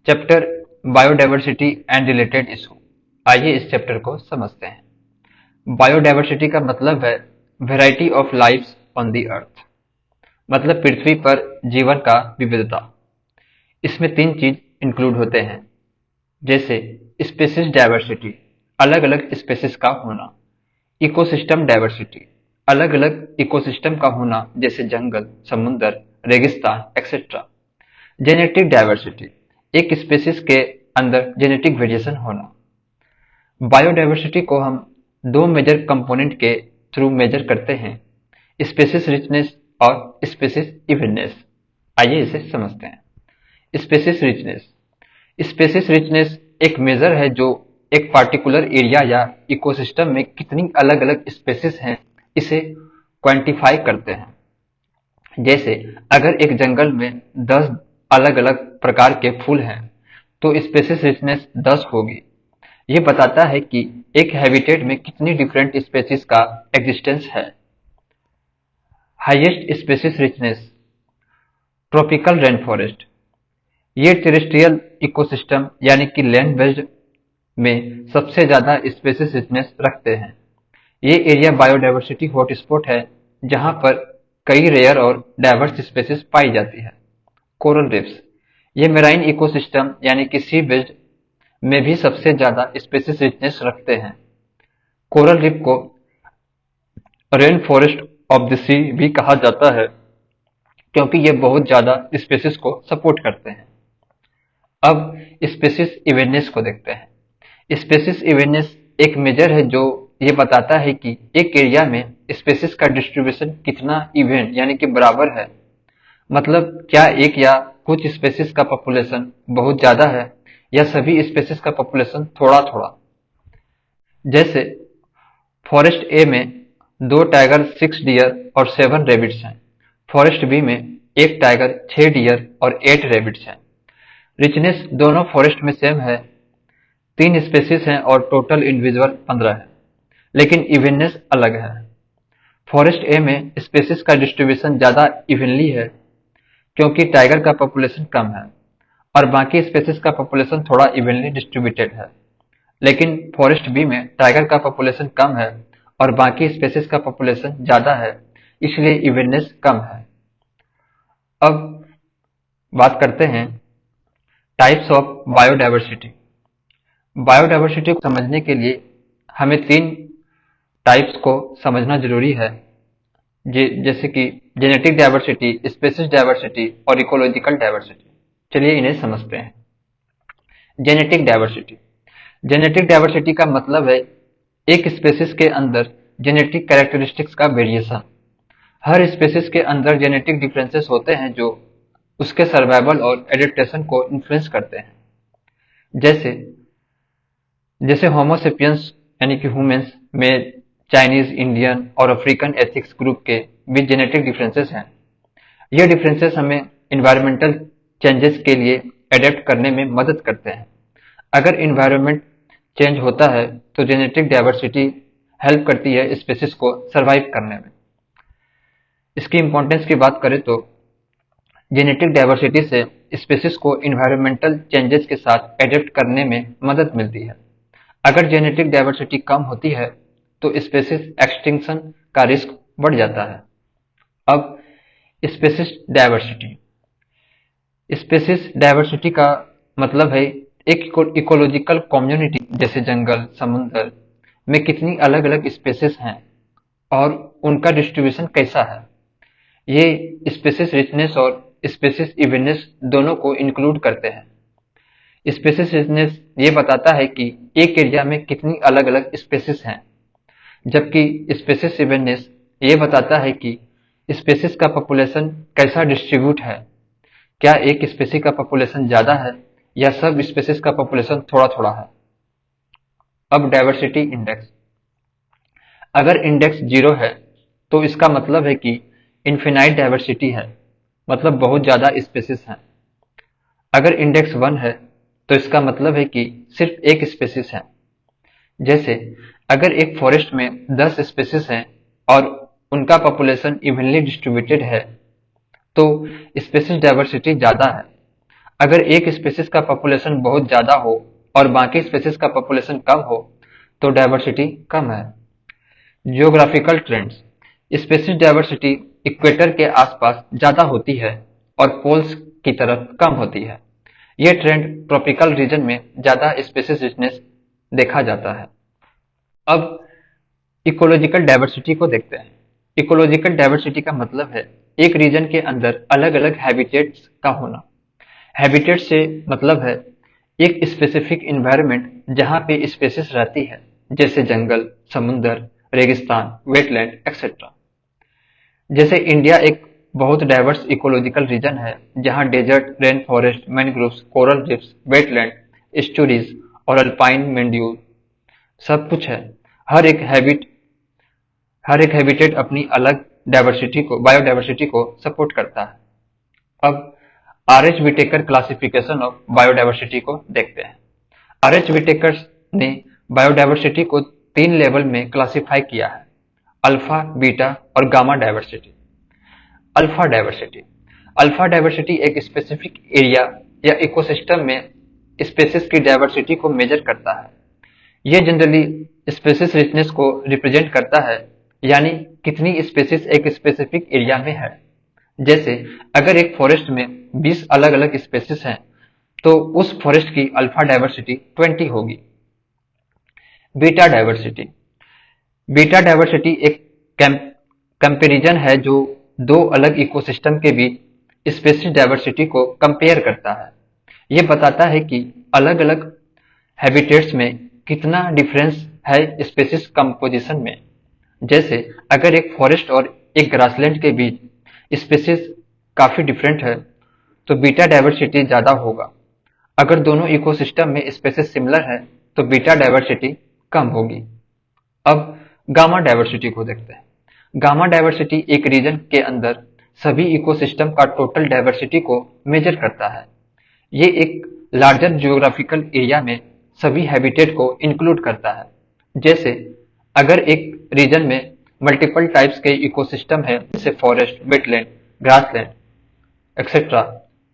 Chapter biodiversity and related issue. आइए इस chapter को समझते हैं। बायोडायवर्सिटी का मतलब है variety of lifes on the earth, मतलब पृथ्वी पर जीवन का विविधता। इसमें तीन चीज इंक्लूड होते हैं, जैसे स्पेसीज डायवर्सिटी, अलग अलग स्पेसीज का होना। इकोसिस्टम डायवर्सिटी, अलग अलग इकोसिस्टम का होना, जैसे जंगल, समुद्र, रेगिस्तान एक्सेट्रा। जेनेटिक डायवर्सिटी, एक स्पेसीज के अंदर जेनेटिक वेरिएशन होना। बायोडायवर्सिटी को हम दो मेजर कंपोनेंट के थ्रू मेजर करते हैं, स्पेसीज रिचनेस और स्पेसीज इवननेस। आइए इसे समझते हैं। स्पेसीज रिचनेस, स्पेसीज रिचनेस एक मेजर है जो एक पार्टिकुलर एरिया या इकोसिस्टम में कितनी अलग अलग स्पेसीज हैं इसे क्वांटिफाई करते हैं। जैसे अगर एक जंगल में 10 अलग अलग प्रकार के फूल हैं तो स्पेसीज रिचनेस 10 होगी। ये बताता है कि एक हैबिटेट में कितनी डिफरेंट स्पेसीज का एग्जिस्टेंस है। Highest species richness, tropical rain forest, ये टेरेस्ट्रियल इकोसिस्टम यानी कि लैंड बेस्ड में सबसे ज्यादा स्पेसीज रिचनेस रखते हैं। ये एरिया बायोडायवर्सिटी हॉटस्पॉट है जहां पर कई रेयर और डाइवर्स स्पेसीज पाई जाती है। कोरल रीफ्स, ये मेराइन इकोसिस्टम यानी कि सी बेस्ड में भी सबसे ज्यादा स्पेसीज रिचनेस रखते हैं। कोरल रीफ को रेन फॉरेस्ट ऑफ द सी भी कहा जाता है क्योंकि ये बहुत ज्यादा स्पेसीज को सपोर्ट करते हैं। अब स्पेसीज इवेडनेस को देखते हैं। स्पेसीज इवेडनेस एक मेजर है जो ये बताता है कि एक एरिया में स्पेसीज का डिस्ट्रीब्यूशन कितना इवन यानी कि बराबर है। मतलब क्या एक या कुछ स्पेसीज का पॉपुलेशन बहुत ज्यादा है या सभी स्पेसीज का पॉपुलेशन थोड़ा थोड़ा। जैसे फॉरेस्ट ए में 2 टाइगर, 6 डियर और 7 रेबिट्स हैं। फॉरेस्ट बी में 1 टाइगर, 6 डियर और 8 रेबिट्स हैं। रिचनेस दोनों फॉरेस्ट में सेम है, 3 स्पेसीज हैं और टोटल इंडिविजुअल 15 है, लेकिन इवननेस अलग है। फॉरेस्ट ए में स्पेसीज का डिस्ट्रीब्यूशन ज्यादा इवनली है क्योंकि टाइगर का पॉपुलेशन कम है और बाकी स्पेसीज का पॉपुलेशन थोड़ा इवनली डिस्ट्रीब्यूटेड है। लेकिन फॉरेस्ट बी में टाइगर का पॉपुलेशन कम है और बाकी स्पेसीज का पॉपुलेशन ज्यादा है, इसलिए इवननेस कम है। अब बात करते हैं टाइप्स ऑफ बायोडायवर्सिटी। बायोडायवर्सिटी को समझने के लिए हमें 3 टाइप्स को समझना जरूरी है, जैसे कि जेनेटिक डायवर्सिटी, स्पेसीज डायवर्सिटी और इकोलॉजिकल डायवर्सिटी। चलिए इन्हें समझते हैं। जेनेटिक डायवर्सिटी, जेनेटिक डायवर्सिटी का मतलब है एक स्पेसीज के अंदर जेनेटिक कैरेक्टरिस्टिक्स का वेरिएशन। हर स्पेसीज के अंदर जेनेटिक डिफरेंसेस होते हैं जो उसके सर्वाइवल और एडेप्टेशन को इन्फ्लुएंस करते हैं। जैसे जैसे होमोसेपियंस यानी कि ह्यूमंस में चाइनीज, इंडियन और अफ्रीकन एथिक्स ग्रुप के बीच जेनेटिक डिफरेंसेस हैं। ये डिफरेंसेस हमें इन्वायरमेंटल चेंजेस के लिए एडेप्ट करने में मदद करते हैं। अगर इन्वायरमेंट चेंज होता है तो जेनेटिक डायवर्सिटी हेल्प करती है स्पेसीज को सरवाइव करने में। इसकी इंपॉर्टेंस की बात करें तो जेनेटिक डायवर्सिटी से स्पेसीज को इन्वायरमेंटल चेंजेस के साथ एडेप्ट करने में मदद मिलती है। अगर जेनेटिक डायवर्सिटी कम होती है तो स्पेसीज एक्सटिंक्शन का रिस्क बढ़ जाता है। अब स्पेसीज डायवर्सिटी, स्पेसीज डायवर्सिटी का मतलब है एक इकोलॉजिकल कम्युनिटी जैसे जंगल, समुद्र में कितनी अलग अलग स्पेसीज हैं और उनका डिस्ट्रीब्यूशन कैसा है। ये स्पेसीज रिचनेस और स्पेसीज इवननेस दोनों को इंक्लूड करते हैं। स्पेसीज रिचनेस ये बताता है कि एक एरिया में कितनी अलग अलग स्पेसीज हैं, जबकि स्पेसीज इवननेस ये बताता है कि स्पेसीज का पॉपुलेशन कैसा डिस्ट्रीब्यूट है। क्या एक स्पेसीज का पॉपुलेशन ज्यादा है या सब स्पेसीज का पॉपुलेशन थोड़ा थोड़ा है। अब डायवर्सिटी इंडेक्स, अगर इंडेक्स 0 है तो इसका मतलब है कि इनफिनाइट डायवर्सिटी है, मतलब बहुत ज्यादा स्पेसीज हैं। अगर इंडेक्स 1 है तो इसका मतलब है कि सिर्फ एक स्पेसीज है। जैसे अगर एक फॉरेस्ट में 10 स्पेसीज हैं और उनका पॉपुलेशन इवनली डिस्ट्रीब्यूटेड है तो स्पेसीज डायवर्सिटी ज्यादा है। अगर एक स्पेसिस का पॉपुलेशन बहुत ज्यादा हो और बाकी स्पेसिस का पॉपुलेशन कम हो तो डाइवर्सिटी कम है। Geographical trends, species diversity equator के आसपास ज्यादा होती है और पोल्स की तरफ कम होती है। यह ट्रेंड ट्रॉपिकल रीजन में ज्यादा स्पेसिस रिचनेस देखा जाता है। अब इकोलॉजिकल डाइवर्सिटी को देखते हैं। इकोलॉजिकल डाइवर्सिटी का मतलब है एक रीजन के अंदर अलग अलग हैबिटेट्स का होना। हैबिटेट से मतलब है एक स्पेसिफिक इन्वायरमेंट जहां पे स्पेसिस रहती है, जैसे जंगल, समुंदर, रेगिस्तान, वेटलैंड एक्सेट्रा। जैसे इंडिया एक बहुत डाइवर्स इकोलॉजिकल रीजन है जहां desert, rain forest, mangroves, coral reefs, wetland, estuaries और अल्पाइन मेंड्यूल सब कुछ है। हर एक हैबिट हर एक हैबिटेट अपनी अलग डाइवर्सिटी को बायोडाइवर्सिटी को सपोर्ट करता है। अब R H Whittaker classification of biodiversity को देखते हैं। आर एच विटेकर ने बायोडाइवर्सिटी को 3 लेवल में क्लासिफाई किया है: अल्फा, बीटा और gamma diversity. Alpha diversity alpha diversity एक स्पेसिफिक एरिया या इकोसिस्टम में स्पेसिस की डाइवर्सिटी को मेजर करता है। यह जनरली स्पेसिस रिचनेस को रिप्रेजेंट करता है, यानी कितनी स्पेसिस एक स्पेसिफिक एरिया में है। जैसे अगर एक फॉरेस्ट में 20 अलग अलग स्पेसिस हैं तो उस फॉरेस्ट की अल्फा डाइवर्सिटी 20 होगी। बीटा डाइवर्सिटी बीटा डाइवर्सिटी एक कंपैरिजन है जो दो अलग इकोसिस्टम के बीच स्पेसिस डाइवर्सिटी को कंपेयर करता है। यह बताता है कि अलग अलग हैबिटेट्स में कितना डिफरेंस है स्पेसिस कंपोजिशन में। जैसे अगर एक फॉरेस्ट और एक ग्रासलैंड के बीच स्पेसिस काफी डिफरेंट है तो बीटा डाइवर्सिटी ज्यादा होगा। अगर दोनों इकोसिस्टम में स्पेसिस सिमिलर है तो बीटा डाइवर्सिटी कम होगी। अब गामा डाइवर्सिटी को देखते हैं। गामा डाइवर्सिटी एक रीजन के अंदर सभी इकोसिस्टम का टोटल डाइवर्सिटी को मेजर करता है। ये एक लार्जर जियोग्राफिकल एरिया में सभी हैबिटेट को इंक्लूड करता है। जैसे अगर एक रीजन में मल्टीपल टाइप्स के इकोसिस्टम है, जैसे फॉरेस्ट, वेटलैंड, ग्रासलैंड एक्सेट्रा,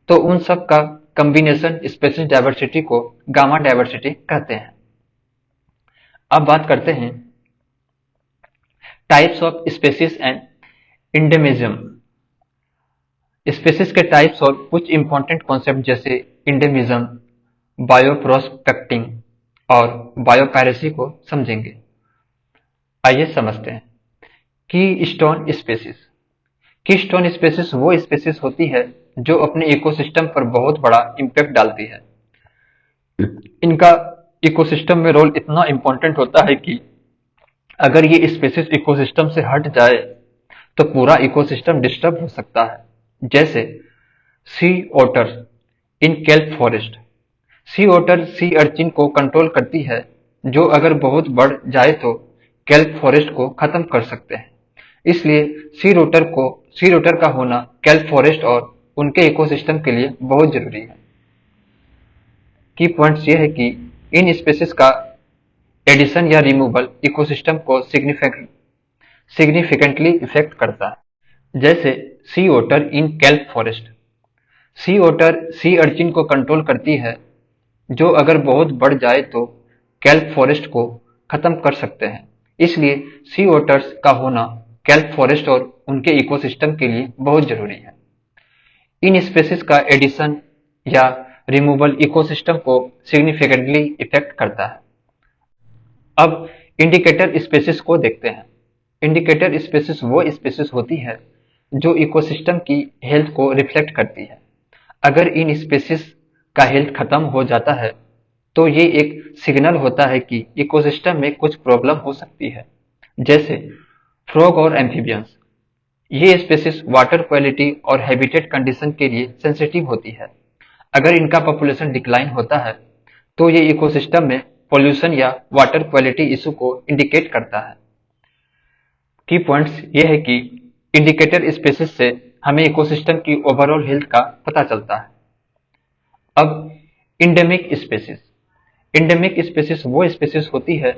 तो उन सब का कॉम्बिनेशन स्पेसिस डाइवर्सिटी को गामा डाइवर्सिटी कहते हैं। अब बात करते हैं types of species and endemism. Species के टाइप्स और कुछ इंपॉर्टेंट कॉन्सेप्ट जैसे इंडेमिज्म, बायोप्रोस्पेक्टिंग और बायोपायरेसी को समझेंगे। आइए समझते हैं। Keystone species. कीस्टोन स्पेसिस वो स्पेसिस होती है जो अपने इकोसिस्टम पर बहुत बड़ा इम्पैक्ट डालती है। इनका इकोसिस्टम में रोल इतना इंपॉर्टेंट होता है कि अगर ये स्पेसिस इकोसिस्टम से हट जाए तो पूरा इकोसिस्टम डिस्टर्ब हो सकता है। जैसे सी ओटर इन केल्प फॉरेस्ट। सी ओटर सी अर्चिन को कंट्रोल करती है, जो अगर बहुत बढ़ जाए तो केल्प फॉरेस्ट को खत्म कर सकते हैं। इसलिए सी रोटर का होना केल्प फॉरेस्ट और उनके इकोसिस्टम के लिए बहुत जरूरी है। की पॉइंट्स ये है कि इन स्पेसिस का एडिशन या रिमूवल इकोसिस्टम को सिग्निफिकेंटली इफेक्ट करता है। जैसे सी ओटर इन केल्प फॉरेस्ट। सी ओटर सी अर्चिन को कंट्रोल करती है, जो अगर बहुत बढ़ जाए तो केल्प फॉरेस्ट को खत्म कर सकते हैं। इसलिए सी ओटर्स का होना केल्प फॉरेस्ट और उनके इकोसिस्टम के लिए बहुत जरूरी है। इन स्पेसिस का एडिशन या रिमूवल इकोसिस्टम को सिग्निफिकेंटली इफेक्ट करता है। अब इंडिकेटर स्पेसिस को देखते हैं। इंडिकेटर स्पेसिस वो स्पेसिस होती है जो इकोसिस्टम की हेल्थ को रिफ्लेक्ट करती है। अगर इन स्पेसिस का हेल्थ खत्म हो जाता है तो ये एक सिग्नल होता है कि इकोसिस्टम में कुछ प्रॉब्लम हो सकती है। जैसे फ्रॉग और एम्फीबियंस। ये स्पेसिस वाटर क्वालिटी और हैबिटेट कंडीशन के लिए सेंसिटिव होती है। अगर इनका पॉपुलेशन डिक्लाइन होता है तो ये इकोसिस्टम में पोल्यूशन या वाटर क्वालिटी इशू को इंडिकेट करता है। की पॉइंट्स ये है कि इंडिकेटर स्पेसिस से हमें इकोसिस्टम की ओवरऑल हेल्थ का पता चलता है। अब इंडेमिक स्पेसिस। इंडेमिक स्पेसिस वो स्पेसिस होती है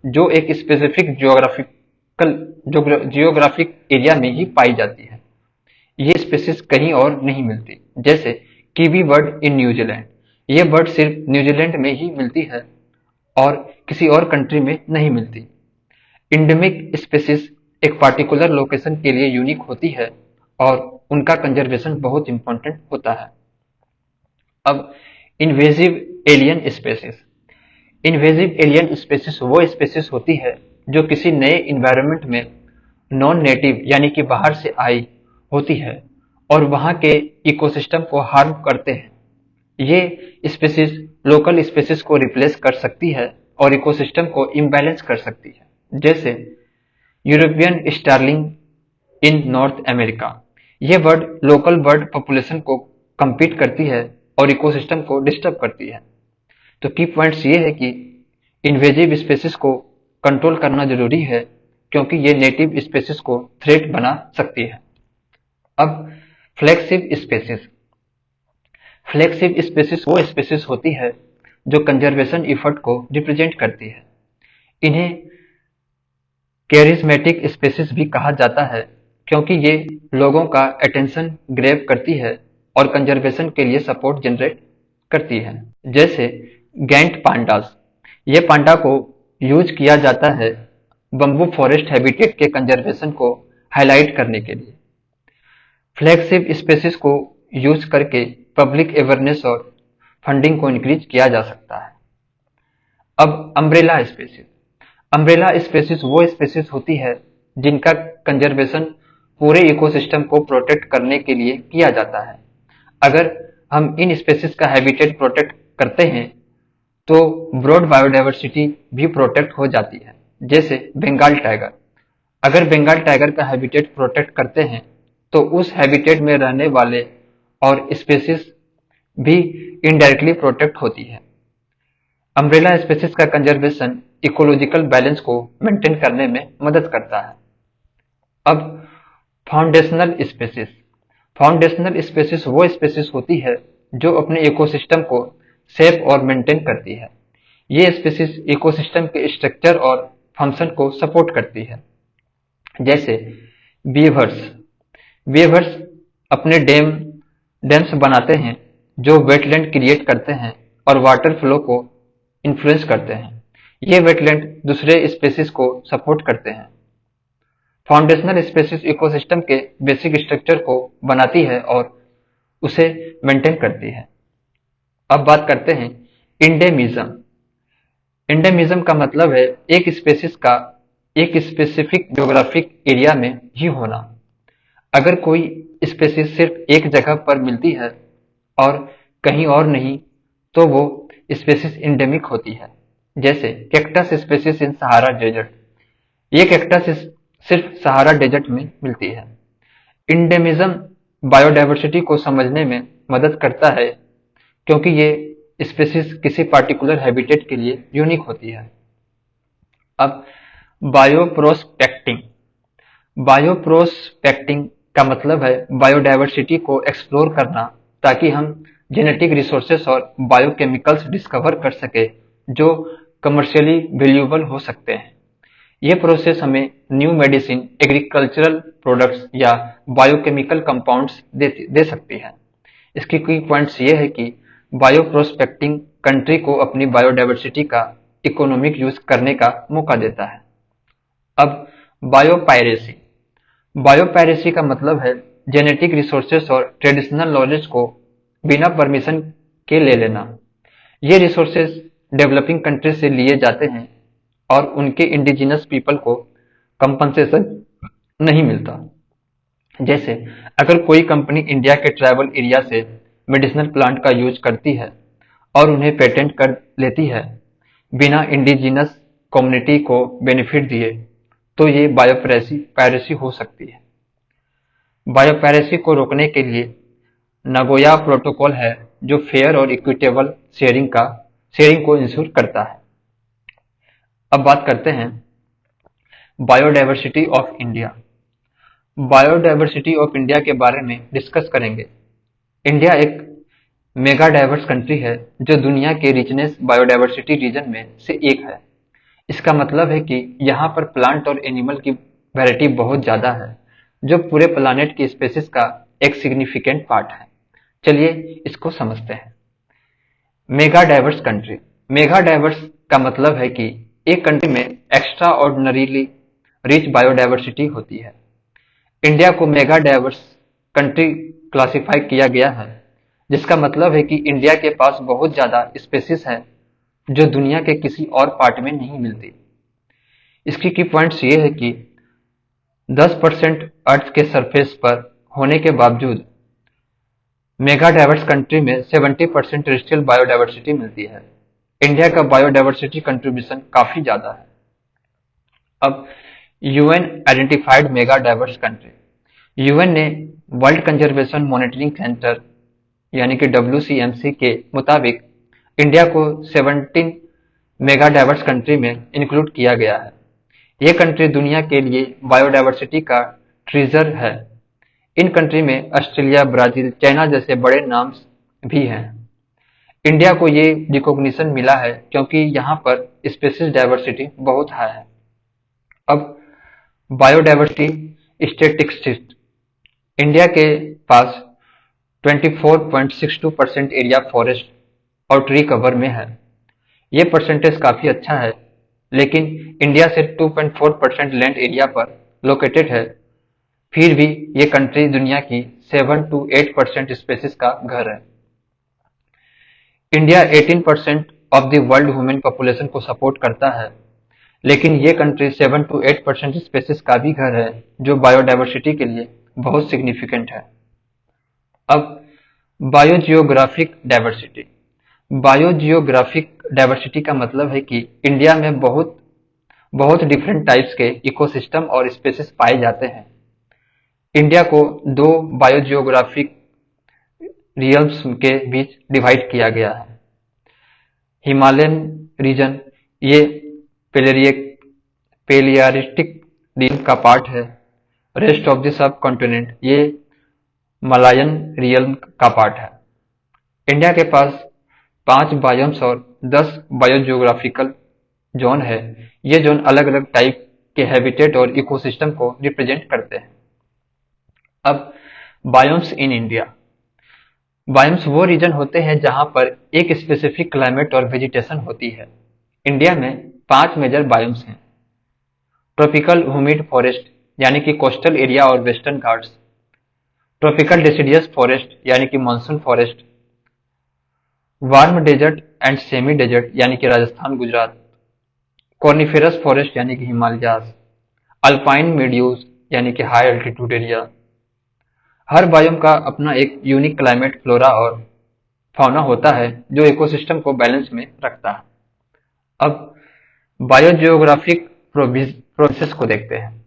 जो एक स्पेसिफिक जियोग्राफिक एरिया में ही पाई जाती है। ये स्पेसिस कहीं और नहीं मिलती। जैसे कीवी बर्ड इन न्यूजीलैंड। ये बर्ड सिर्फ न्यूजीलैंड में ही मिलती है और किसी और कंट्री में नहीं मिलती। इंडेमिक स्पेसिस एक पार्टिकुलर लोकेशन के लिए यूनिक होती है और उनका कंजर्वेशन बहुत इंपॉर्टेंट होता है। अब invasive alien species. Invasive alien species वो स्पेसिस होती है जो किसी नए इन्वायरमेंट में नॉन नेटिव यानी कि बाहर से आई होती है और वहां के इकोसिस्टम को हार्म करते हैं। ये स्पेसिस लोकल स्पेसिस को रिप्लेस कर सकती है और इकोसिस्टम को इम्बैलेंस कर सकती है, जैसे यूरोपियन स्टार्लिंग इन नॉर्थ अमेरिका। ये बर्ड लोकल बर्ड पॉपुलेशन को compete करती है और इकोसिस्टम को डिस्टर्ब करती है। तो की पॉइंट्स ये है कि इन्वेजिव स्पेसिस को कंट्रोल करना जरूरी है क्योंकि ये नेटिव स्पेसिस को थ्रेट बना सकती है। अब फ्लैगशिप स्पेसिस। फ्लैगशिप स्पेसिस वो स्पेसिस होती है जो कंजर्वेशन इफर्ट को रिप्रेजेंट करती है। इन्हें कैरिज्मेटिक स्पेसिस भी कहा जाता है क्योंकि ये लोगों का अटेंशन ग्रैब करती है और कंजर्वेशन के लिए सपोर्ट जनरेट करती है, जैसे गैंट पांडास। ये पांडा को यूज किया जाता है बम्बू फॉरेस्ट हैबिटेट के कंजर्वेशन को हाईलाइट करने के लिए। फ्लैगशिप स्पेसिस को यूज करके पब्लिक अवेयरनेस और फंडिंग को इंक्रीज किया जा सकता है। अब अम्ब्रेला स्पेसिस। अम्ब्रेला स्पेसिस वो स्पेसिस होती है जिनका कंजर्वेशन पूरे इकोसिस्टम को प्रोटेक्ट करने के लिए किया जाता है। अगर हम इन स्पेसिस का हैबिटेट प्रोटेक्ट करते हैं तो ब्रॉड बायोडाइवर्सिटी भी प्रोटेक्ट हो जाती है, जैसे बंगाल टाइगर। अगर बंगाल टाइगर का हैबिटेट प्रोटेक्ट करते हैं तो उस हैबिटेट में रहने वाले और स्पेसिस भी इनडायरेक्टली प्रोटेक्ट होती है। अम्ब्रेला स्पेसिस का कंजर्वेशन इकोलॉजिकल बैलेंस को मेंटेन करने में मदद करता है। अब फाउंडेशनल स्पेसिस। फाउंडेशनल स्पेसिस वो स्पेसिस होती है जो अपने इकोसिस्टम को सेफ और मेंटेन करती है। ये स्पेसिस इकोसिस्टम के स्ट्रक्चर और फंक्शन को सपोर्ट करती है, जैसे बीवर्स। बीवर्स अपने डैम्स बनाते हैं जो वेटलैंड क्रिएट करते हैं और वाटर फ्लो को इन्फ्लुएंस करते हैं। ये वेटलैंड दूसरे स्पेसिस को सपोर्ट करते हैं। फाउंडेशनल स्पेसिस इकोसिस्टम के बेसिक स्ट्रक्चर को बनाती है और उसे मेंटेन करती है। अब बात करते हैं इंडेमिज्म। इंडेमिज्म का मतलब है एक स्पेसिस का एक स्पेसिफिक ज्योग्राफिक एरिया में ही होना। अगर कोई स्पेसिस सिर्फ एक जगह पर मिलती है और कहीं और नहीं तो वो स्पेसिस इंडेमिक होती है, जैसे cactus spaces in Sahara desert. ये कैक्टस सिर्फ सहारा डेजर्ट में मिलती है। इंडेमिज्म बायोडाइवर्सिटी को समझने में मदद करता है क्योंकि ये स्पेसिस किसी पार्टिकुलर हैबिटेट के लिए यूनिक होती है। अब बायोप्रोस्पेक्टिंग। बायोप्रोस्पेक्टिंग का मतलब है बायोडाइवर्सिटी को एक्सप्लोर करना ताकि हम जेनेटिक रिसोर्सेस और बायोकेमिकल्स डिस्कवर कर सके जो कमर्शियली वैल्यूएबल हो सकते हैं। ये प्रोसेस हमें न्यू मेडिसिन, एग्रीकल्चरल प्रोडक्ट्स या बायोकेमिकल कंपाउंड्स दे सकती है। इसकी की पॉइंट्स ये है कि बायोप्रोस्पेक्टिंग कंट्री को अपनी बायोडाइवर्सिटी का इकोनॉमिक यूज करने का मौका देता है। अब बायोपायरेसी। बायोपायरेसी का मतलब है जेनेटिक रिसोर्सेस और ट्रेडिशनल नॉलेज को बिना परमिशन के ले लेना। ये रिसोर्सेस डेवलपिंग कंट्री से लिए जाते हैं और उनके इंडिजिनस पीपल को कंपनसेशन नहीं मिलता। जैसे अगर कोई कंपनी इंडिया के ट्राइबल एरिया से मेडिसिनल प्लांट का यूज करती है और उन्हें पेटेंट कर लेती है बिना इंडिजिनस कम्युनिटी को बेनिफिट दिए तो ये बायोपायरेसी हो सकती है। बायोपायरेसी को रोकने के लिए नागोया प्रोटोकॉल है जो फेयर और इक्विटेबल शेयरिंग को इंश्योर करता है। अब बात करते हैं biodiversity of India. Biodiversity of India के बारे में डिस्कस करेंगे। इंडिया एक मेगा डाइवर्स कंट्री है जो दुनिया के रिचनेस बायोडाइवर्सिटी रीजन में से एक है। इसका मतलब है कि यहाँ पर प्लांट और एनिमल की वैरायटी बहुत ज्यादा है जो पूरे प्लानेट की स्पेसिस का एक सिग्निफिकेंट पार्ट है। चलिए इसको समझते हैं। Mega diverse country. Mega diverse का मतलब है कि एक कंट्री में एक्स्ट्रा ऑर्डिनरीली रिच बायोडाइवर्सिटी होती है। इंडिया को मेगा डाइवर्स कंट्री क्लासिफाई किया गया है, जिसका मतलब है कि इंडिया के पास बहुत ज्यादा स्पेसीज है जो दुनिया के किसी और पार्ट में नहीं मिलती। इसकी की पॉइंट्स ये है कि 10% अर्थ के सरफेस पर होने के बावजूद मेगा डाइवर्स कंट्री में 70% टेरेस्ट्रियल बायोडाइवर्सिटी मिलती है। इंडिया का बायोडाइवर्सिटी कंट्रीब्यूशन काफी ज्यादा है। अब UN identified mega diverse country. UN ने वर्ल्ड कंजर्वेशन मॉनिटरिंग सेंटर यानी कि WCMC के मुताबिक इंडिया को 17 मेगा डाइवर्स कंट्री में इंक्लूड किया गया है। ये कंट्री दुनिया के लिए बायोडाइवर्सिटी का ट्रेजर है। इन कंट्री में ऑस्ट्रेलिया, ब्राजील, चाइना जैसे बड़े नाम भी हैं। इंडिया को ये रिकॉग्निशन मिला है क्योंकि यहाँ पर स्पीशीज डाइवर्सिटी बहुत हाई है। अब बायोडाइवर्सिटी स्टैटिस्टिक्स। इंडिया के पास 24.62% एरिया फॉरेस्ट और ट्री कवर में है। ये परसेंटेज काफी अच्छा है, लेकिन इंडिया से 2.4% लैंड एरिया पर लोकेटेड है। फिर भी ये कंट्री दुनिया की 7 to 8% स्पेसीज का घर है। India 18% of the world human population को सपोर्ट करता है, लेकिन ये कंट्री 7 to 8% स्पेसीज का भी घर है, जो बायोडाइवर्सिटी के लिए बहुत सिग्निफिकेंट है। अब बायोजियोग्राफिक डाइवर्सिटी। बायोजियोग्राफिक डाइवर्सिटी का मतलब है कि इंडिया में बहुत डिफरेंट टाइप्स के इकोसिस्टम और स्पेसीज पाए जाते हैं। इंडिया को दो बायोजियोग्राफिक रियल्स के बीच डिवाइड किया गया है। हिमालयन रीजन ये पेलियारिस्टिक रीजन का पार्ट है। Rest of the sub continent ये मलायन रियल्म का पार्ट है। इंडिया के पास 5 बायोम्स और 10 बायोजियोग्राफिकल जोन है। ये जोन अलग अलग टाइप के हैबिटेट और इकोसिस्टम को रिप्रेजेंट करते हैं। अब बायोम्स इन इंडिया। बायोम्स वो रीजन होते हैं जहां पर एक स्पेसिफिक क्लाइमेट और वेजिटेशन होती है। इंडिया में 5 मेजर बायोम्स हैं। ट्रॉपिकल ह्यूमिड फॉरेस्ट यानी कि कोस्टल एरिया और western Ghats, tropical deciduous forest यानी कि monsoon forest, warm desert and semi desert यानी कि राजस्थान, गुजरात, कॉर्निफेरस फॉरेस्ट यानी कि हिमालयास, अल्पाइन मीडियोज यानी कि हाई एल्टीट्यूड एरिया। हर बायोम का अपना एक यूनिक क्लाइमेट, फ्लोरा और फौना होता है जो इकोसिस्टम को बैलेंस में रखता है। अब बायोजियोग्राफिक प्रोविंसेस को देखते हैं।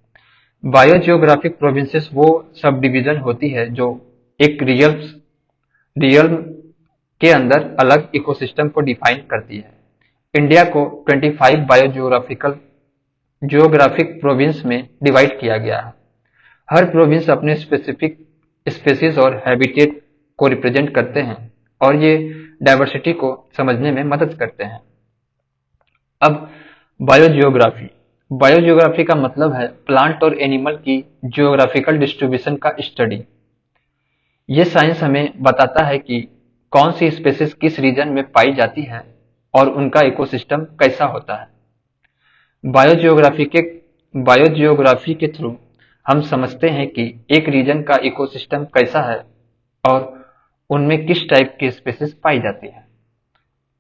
बायोजियोग्राफिक प्रोविंसेस वो सब डिवीजन होती है जो एक रियल्म के अंदर अलग इकोसिस्टम को डिफाइन करती है। इंडिया को 25 जियोग्राफिक प्रोविंस में डिवाइड किया गया है। हर प्रोविंस अपने स्पेसिफिक स्पेसीज और हैबिटेट को रिप्रेजेंट करते हैं और ये डाइवर्सिटी को समझने में मदद करते हैं। अब बायोजियोग्राफी। बायोजियोग्राफी का मतलब है प्लांट और एनिमल की जियोग्राफिकल डिस्ट्रीब्यूशन का स्टडी। ये साइंस हमें बताता है कि कौन सी स्पेसीज किस रीजन में पाई जाती है और उनका इकोसिस्टम कैसा होता है। बायोजियोग्राफी के थ्रू हम समझते हैं कि एक रीजन का इकोसिस्टम कैसा है और उनमें किस टाइप की स्पेसीज पाई जाती है।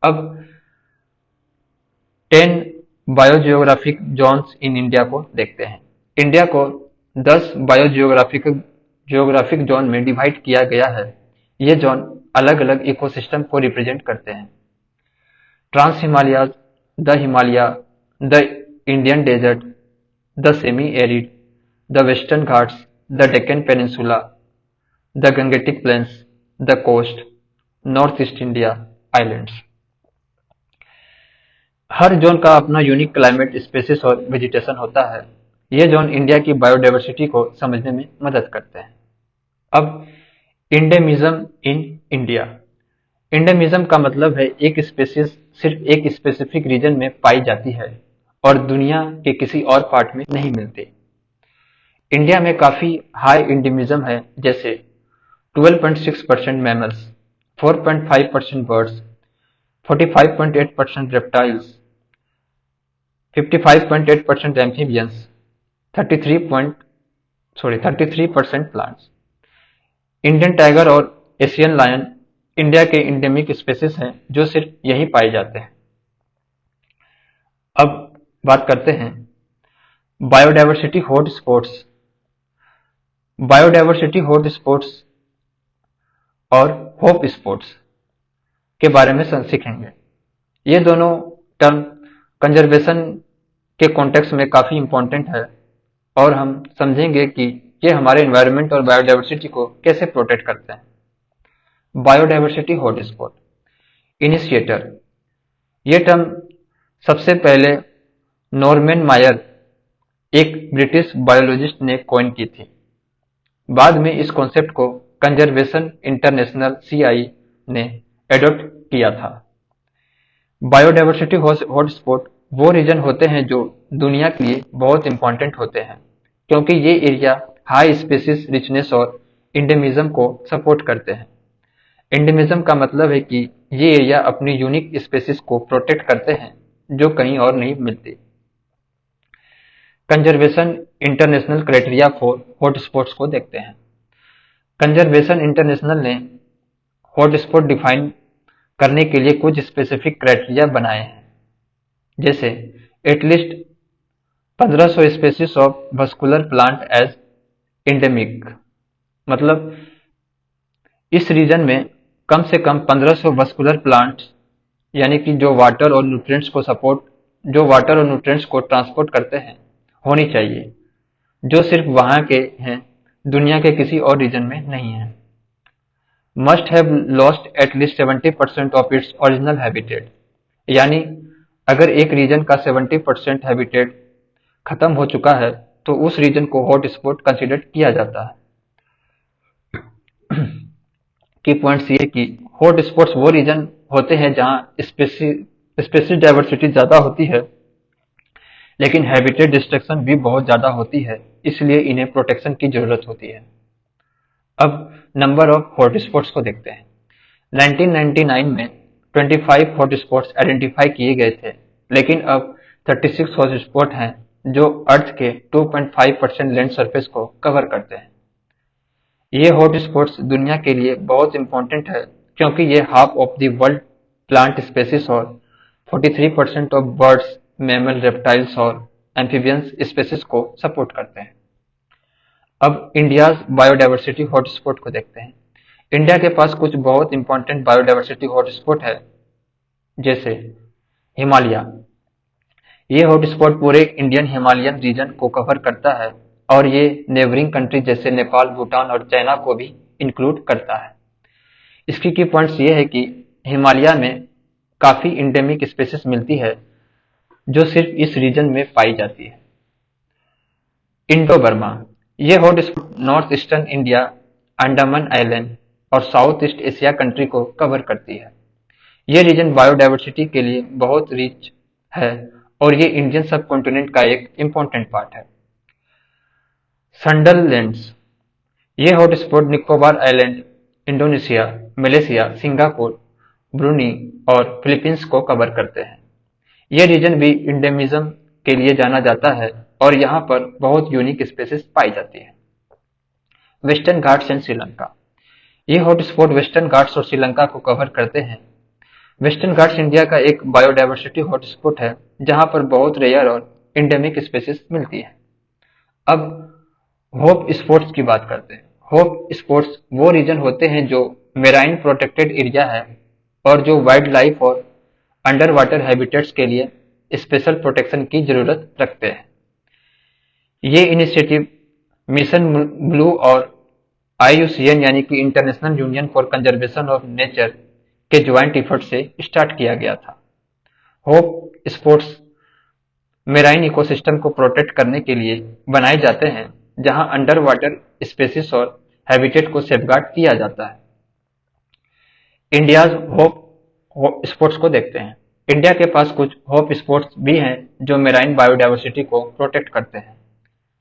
अब 10 बायोजियोग्राफिक जोन्स इन इंडिया को देखते हैं। इंडिया को 10 जियोग्राफिक जोन में डिवाइड किया गया है। ये जोन अलग अलग इकोसिस्टम को रिप्रेजेंट करते हैं। Trans Himalayas, the Himalaya, the Indian desert, the semi arid, the Western Ghats, the Deccan Peninsula, the Gangetic Plains, the coast, Northeast India, islands। Her zone का अपना यूनिक क्लाइमेट, स्पेसिस और वेजिटेशन होता है। ये जोन इंडिया की biodiversity को समझने में मदद करते हैं। अब इंडेमिज्म इन इंडिया। इंडेमिज्म का मतलब है एक स्पेसिस सिर्फ एक स्पेसिफिक रीजन में पाई जाती है और दुनिया के किसी और पार्ट में नहीं मिलती। इंडिया में काफी हाई इंडेमिज्म है, जैसे 12.6% mammals, 4.5% birds, 45.8% reptiles, 55.8% amphibians, 33% plants। Indian tiger और एशियन लायन इंडिया के इंडेमिक स्पेसीज हैं जो सिर्फ यहीं पाए जाते हैं। अब बात करते हैं बायोडायवर्सिटी हॉटस्पॉट्स। बायोडायवर्सिटी हॉटस्पॉट्स और होप स्पॉट्स के बारे में सीखेंगे। ये दोनों टर्म कंजर्वेशन के कॉन्टेक्स्ट में काफी इंपॉर्टेंट है और हम समझेंगे कि ये हमारे एनवायरनमेंट और बायोडायवर्सिटी को कैसे प्रोटेक्ट करते हैं। बायोडायवर्सिटी हॉटस्पॉट इनिशिएटर, ये टर्म सबसे पहले नॉर्मन मायर एक ब्रिटिश बायोलॉजिस्ट ने कॉइन की थी। बाद में इस कॉन्सेप्ट को कंजर्वेशन इंटरनेशनल CI ने एडॉप्ट किया था। बायोडायवर्सिटी हॉटस्पॉट वो रीजन होते हैं जो दुनिया के लिए बहुत इंपॉर्टेंट होते हैं क्योंकि ये एरिया हाई स्पेसीज रिचनेस और इंडेमिज्म को सपोर्ट करते हैं। इंडेमिज्म का मतलब है कि ये एरिया अपनी यूनिक स्पेसीज को प्रोटेक्ट करते हैं जो कहीं और नहीं मिलती। Conservation international criteria for hotspots को देखते हैं। कंजर्वेशन इंटरनेशनल ने हॉटस्पॉट डिफाइन करने के लिए कुछ स्पेसिफिक क्राइटेरिया बनाए हैं, जैसे at least 1500 species of vascular plant as endemic, मतलब इस रीजन में कम से कम 1500 वस्कुलर प्लांट्स यानी कि जो वाटर और न्यूट्रिएंट्स को ट्रांसपोर्ट करते हैं होनी चाहिए, जो सिर्फ वहां के हैं, दुनिया के किसी और रीजन में नहीं है। Must have lost at least 70% of its original habitat, यानी अगर एक रीजन का 70% हैबिटेट खत्म हो चुका है तो उस रीजन को हॉटस्पॉट कंसिडर किया जाता है। की पॉइंट्स ये कि हॉटस्पॉट्स वो रीजन होते हैं जहां स्पेसीज डाइवर्सिटी ज्यादा होती है लेकिन हैबिटेट डिस्ट्रक्शन भी बहुत ज्यादा होती है, इसलिए इन्हें प्रोटेक्शन की जरूरत होती है। अब नंबर ऑफ हॉटस्पॉट्स को देखते हैं। 1999 में 25 हॉटस्पॉट्स आइडेंटिफाई किए गए थे, लेकिन अब 36 हॉटस्पॉट हैं जो अर्थ के 2.5% लैंड सरफेस को कवर करते हैं। ये हॉटस्पॉट्स दुनिया के लिए बहुत इंपॉर्टेंट है क्योंकि ये half of the world plant species और 43% ऑफ बर्ड्स, मैमल, रेप्टाइल्स और एम्फीबियंस स्पेसीज को सपोर्ट करते हैं। अब इंडियाज बायोडायवर्सिटी हॉटस्पॉट को देखते हैं। इंडिया के पास कुछ बहुत इंपॉर्टेंट बायोडायवर्सिटी हॉटस्पॉट है, जैसे हिमालय। ये हॉटस्पॉट पूरे इंडियन हिमालयन रीजन को कवर करता है और ये नेबरिंग कंट्री जैसे नेपाल, भूटान और चाइना को भी इंक्लूड करता है। इसकी की पॉइंट्स ये है कि हिमालय में काफी इंडेमिक स्पेसीज मिलती है जो सिर्फ इस रीजन में पाई जाती है। इंडो बर्मा, ये hotspot north eastern India, Andaman island और साउथ ईस्ट एशिया कंट्री को कवर करती है। ये रीजन बायोडायवर्सिटी के लिए बहुत रिच है और ये इंडियन सब कॉन्टिनेंट का एक इंपॉर्टेंट पार्ट है। संडरलैंड्स, ये hotspot Nicobar island, Indonesia, Malaysia, Singapore, Bruny और फिलीपींस को कवर करते हैं। ये रीजन भी इंडेमिज्म के लिए जाना जाता है और यहाँ पर बहुत यूनिक स्पेसीज पाई जाती है। वेस्टर्न घाट्स एंड श्रीलंका, ये हॉटस्पॉट वेस्टर्न घाट्स और श्रीलंका को कवर करते हैं। वेस्टर्न घाट्स इंडिया का एक बायोडायवर्सिटी हॉटस्पॉट है जहां पर बहुत रेयर और इंडेमिक स्पेसीज मिलती है। अब होप स्पॉट्स की बात करते हैं। होप स्पॉट्स वो रीजन होते हैं जो मेराइन प्रोटेक्टेड एरिया है और जो वाइल्ड लाइफ और अंडर वाटर हैबिटेट्स के लिए स्पेशल प्रोटेक्शन की जरूरत रखते हैं। ये इनिशिएटिव मिशन ब्लू और IUCN यानी कि international union for conservation of nature के ज्वाइंट एफर्ट से स्टार्ट किया गया था। होप स्पॉट्स मेराइन इकोसिस्टम को प्रोटेक्ट करने के लिए बनाए जाते हैं जहां अंडर वाटर स्पेसीज और हैबिटेट को सेफगार्ड किया जाता है। इंडियाज होप स्पॉट्स को देखते हैं। इंडिया के पास कुछ होप स्पॉट्स भी हैं जो मेराइन बायोडायवर्सिटी को प्रोटेक्ट करते हैं,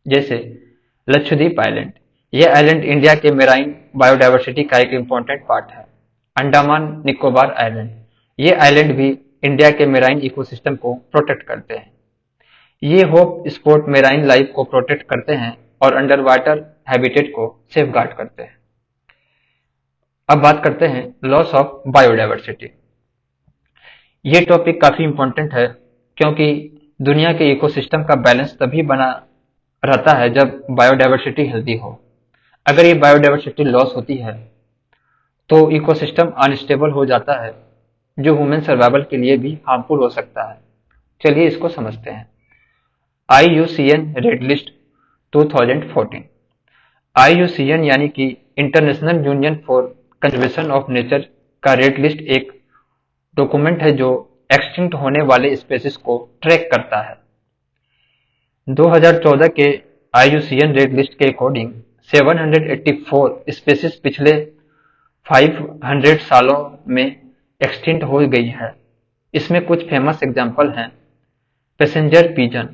जैसे लक्षद्वीप आइलैंड। ये आइलैंड इंडिया के मेराइन बायोडायवर्सिटी का एक इम्पोर्टेंट पार्ट है। अंडमान निकोबार आइलैंड, ये आइलैंड भी इंडिया के मेराइन इकोसिस्टम को प्रोटेक्ट करते हैं। ये होप स्पोर्ट मेराइन लाइफ को प्रोटेक्ट करते हैं और अंडर वाटर हैबिटेट को सेफ गार्ड करते हैं। अब बात करते हैं लॉस ऑफ बायोडायवर्सिटी। ये टॉपिक काफी इम्पोर्टेंट है क्योंकि दुनिया के इकोसिस्टम का बैलेंस तभी बना रहता है जब बायोडायवर्सिटी हेल्दी हो। अगर ये बायोडायवर्सिटी लॉस होती है तो इकोसिस्टम अनस्टेबल हो जाता है, जो ह्यूमन सर्वाइवल के लिए भी हार्मफुल हो सकता है। चलिए इसको समझते हैं। IUCN red list 2014। IUCN यानी कि international union for conservation of nature का रेड लिस्ट एक डॉक्यूमेंट है जो एक्सटिंक्ट होने वाले स्पेसीज को ट्रैक करता है। 2014 के IUCN रेड लिस्ट के अकॉर्डिंग 784 स्पेसीज पिछले 500 सालों में एक्सटिंक्ट हो गई है। इसमें कुछ फेमस एग्जाम्पल हैं। पैसेंजर पिजन,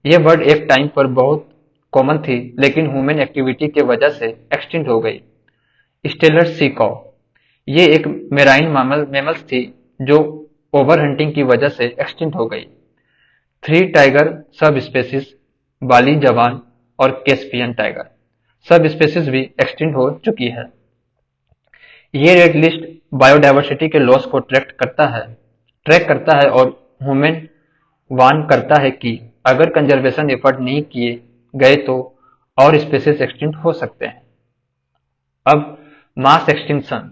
ये बर्ड एक टाइम पर बहुत कॉमन थी लेकिन ह्यूमन एक्टिविटी के वजह से एक्सटिंक्ट हो गई। स्टेलर सी कॉ, ये एक मेराइन मैमल्स थी जो ओवर हंटिंग की वजह से एक्सटिंक्ट हो गई। 3 टाइगर सब स्पेसीज, बाली जवान और कैस्पियन टाइगर सब स्पेसीज भी एक्सटिंक्ट हो चुकी है। ये रेड लिस्ट बायोडायवर्सिटी के लॉस को ट्रैक करता है और ह्यूमन वार्न करता है कि अगर कंजर्वेशन एफर्ट नहीं किए गए तो और स्पेसीज एक्सटिंक्ट हो सकते हैं। अब मास एक्सटिंक्शन।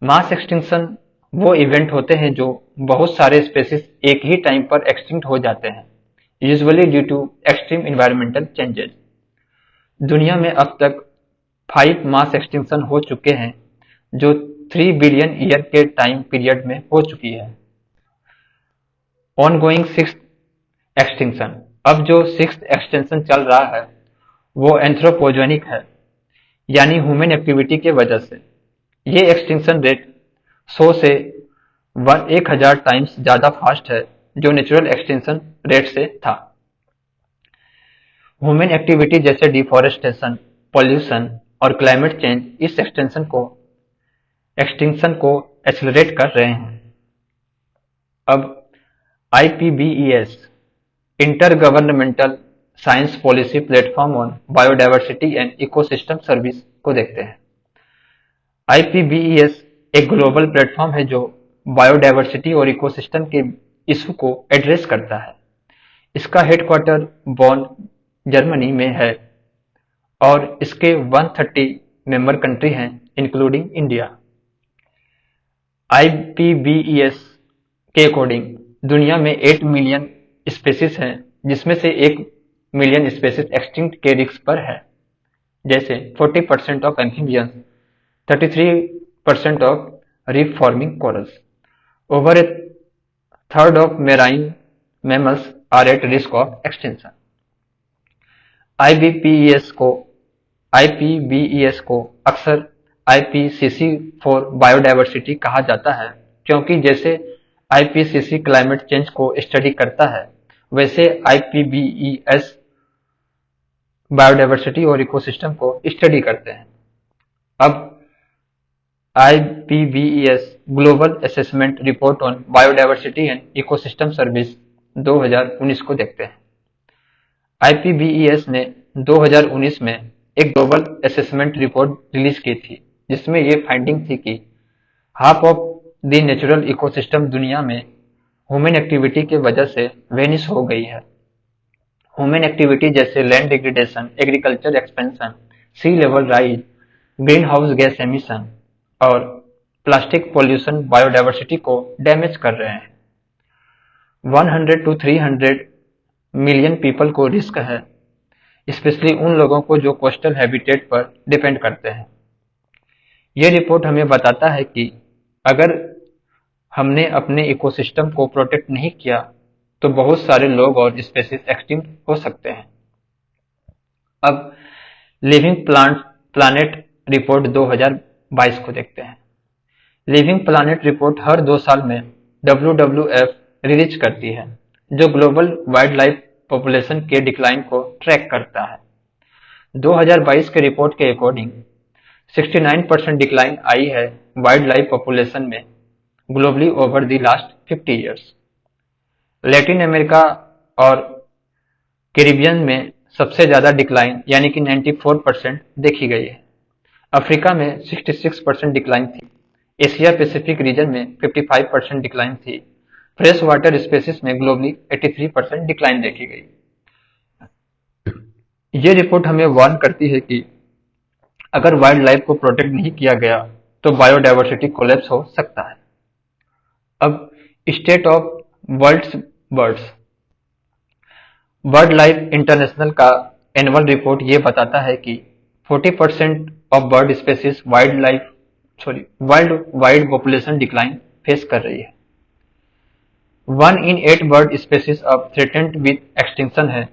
मास एक्सटिंक्शन वो इवेंट होते हैं जो बहुत सारे स्पेसीज एक ही टाइम पर एक्सटिंक्ट हो जाते हैं, usually due to extreme environmental changes. दुनिया में अब तक 5 मास एक्सटिंक्शन हो चुके हैं जो 3 बिलियन ईयर के टाइम पीरियड में हो चुकी है। ऑनगोइंग 6th एक्सटिंक्शन, अब जो 6th एक्सटेंशन चल रहा है वो एंथ्रोपोजेनिक है, यानी ह्यूमन एक्टिविटी के वजह से। ये एक्सटिंक्शन रेट 100 से 1000 टाइम्स ज्यादा फास्ट है जो नेचुरल एक्सटिंक्शन रेट से था। ह्यूमन एक्टिविटी जैसे डिफॉरेस्टेशन, पॉल्यूशन और क्लाइमेट चेंज इस एक्सटिंक्शन को एक्सेलरेट कर रहे हैं। अब IPBES, inter governmental science policy platform on biodiversity and ecosystem service को देखते हैं। IPBES एक ग्लोबल प्लेटफॉर्म है जो बायोडायवर्सिटी और इकोसिस्टम के इशू को एड्रेस करता है। इसका हेडक्वार्टर बॉन, जर्मनी में है और इसके 130 मेंबर कंट्री हैं इंक्लूडिंग इंडिया। IPBES के अकॉर्डिंग दुनिया में 8 मिलियन स्पेसीज हैं जिसमें से 1 मिलियन स्पेसीज एक्सटिंक्ट के रिस्क पर है, जैसे 40% of amphibians, 33% of reef forming corals. Over a third of marine mammals are at risk of extinction. IPBES को अक्सर IPCC फॉर बायोडायवर्सिटी कहा जाता है क्योंकि जैसे IPCC क्लाइमेट चेंज को स्टडी करता है वैसे IPBES बायोडायवर्सिटी और इकोसिस्टम को स्टडी करते हैं। अब IPBES global assessment report on biodiversity and ecosystem service 2019 को देखते हैं। IPBES ने 2019 में एक ग्लोबल असेसमेंट रिपोर्ट रिलीज की थी जिसमें ये फाइंडिंग थी कि half of the natural ecosystem दुनिया में ह्यूमन एक्टिविटी के वजह से वेनिश हो गई है। ह्यूमन एक्टिविटी जैसे land degradation, agriculture expansion, sea level rise, greenhouse gas emission और प्लास्टिक पॉल्यूशन बायोडायवर्सिटी को डैमेज कर रहे हैं। 100 to 300 मिलियन पीपल को रिस्क है, स्पेशली उन लोगों को जो कोस्टल हैबिटेट पर डिपेंड करते हैं। ये रिपोर्ट हमें बताता है कि अगर हमने अपने इकोसिस्टम को प्रोटेक्ट नहीं किया तो बहुत सारे लोग और स्पेसीज एक्सटिंक्ट हो सकते हैं। अब लिविंग प्लानेट रिपोर्ट 2022 को देखते हैं। लिविंग प्लानेट रिपोर्ट हर 2 साल में WWF रिलीज करती है जो ग्लोबल वाइल्ड लाइफ पॉपुलेशन के डिक्लाइन को ट्रैक करता है। 2022 के रिपोर्ट के अकॉर्डिंग 69% डिक्लाइन आई है वाइल्ड लाइफ पॉपुलेशन में globally over the last 50 years. Latin America और कैरिबियन में सबसे ज्यादा डिक्लाइन यानी कि 94% देखी गई है। अफ्रीका में 66% डिक्लाइन थी। एशिया पैसिफिक रीजन में 55% डिक्लाइन थी। फ्रेश वाटर स्पेसिस में ग्लोबली 83% डिक्लाइन देखी गई। ये रिपोर्ट हमें वार्न करती है कि अगर वाइल्ड लाइफ को प्रोटेक्ट नहीं किया गया तो बायोडायवर्सिटी कोलैप्स हो सकता है। अब state of world's birds. Bird life international का एनुअल रिपोर्ट ये बताता है कि 40% of bird species world wide population decline face कर रही है। 1 in 8 बर्ड स्पेसीज अब थ्रेटेंड विद एक्सटिंक्शन है।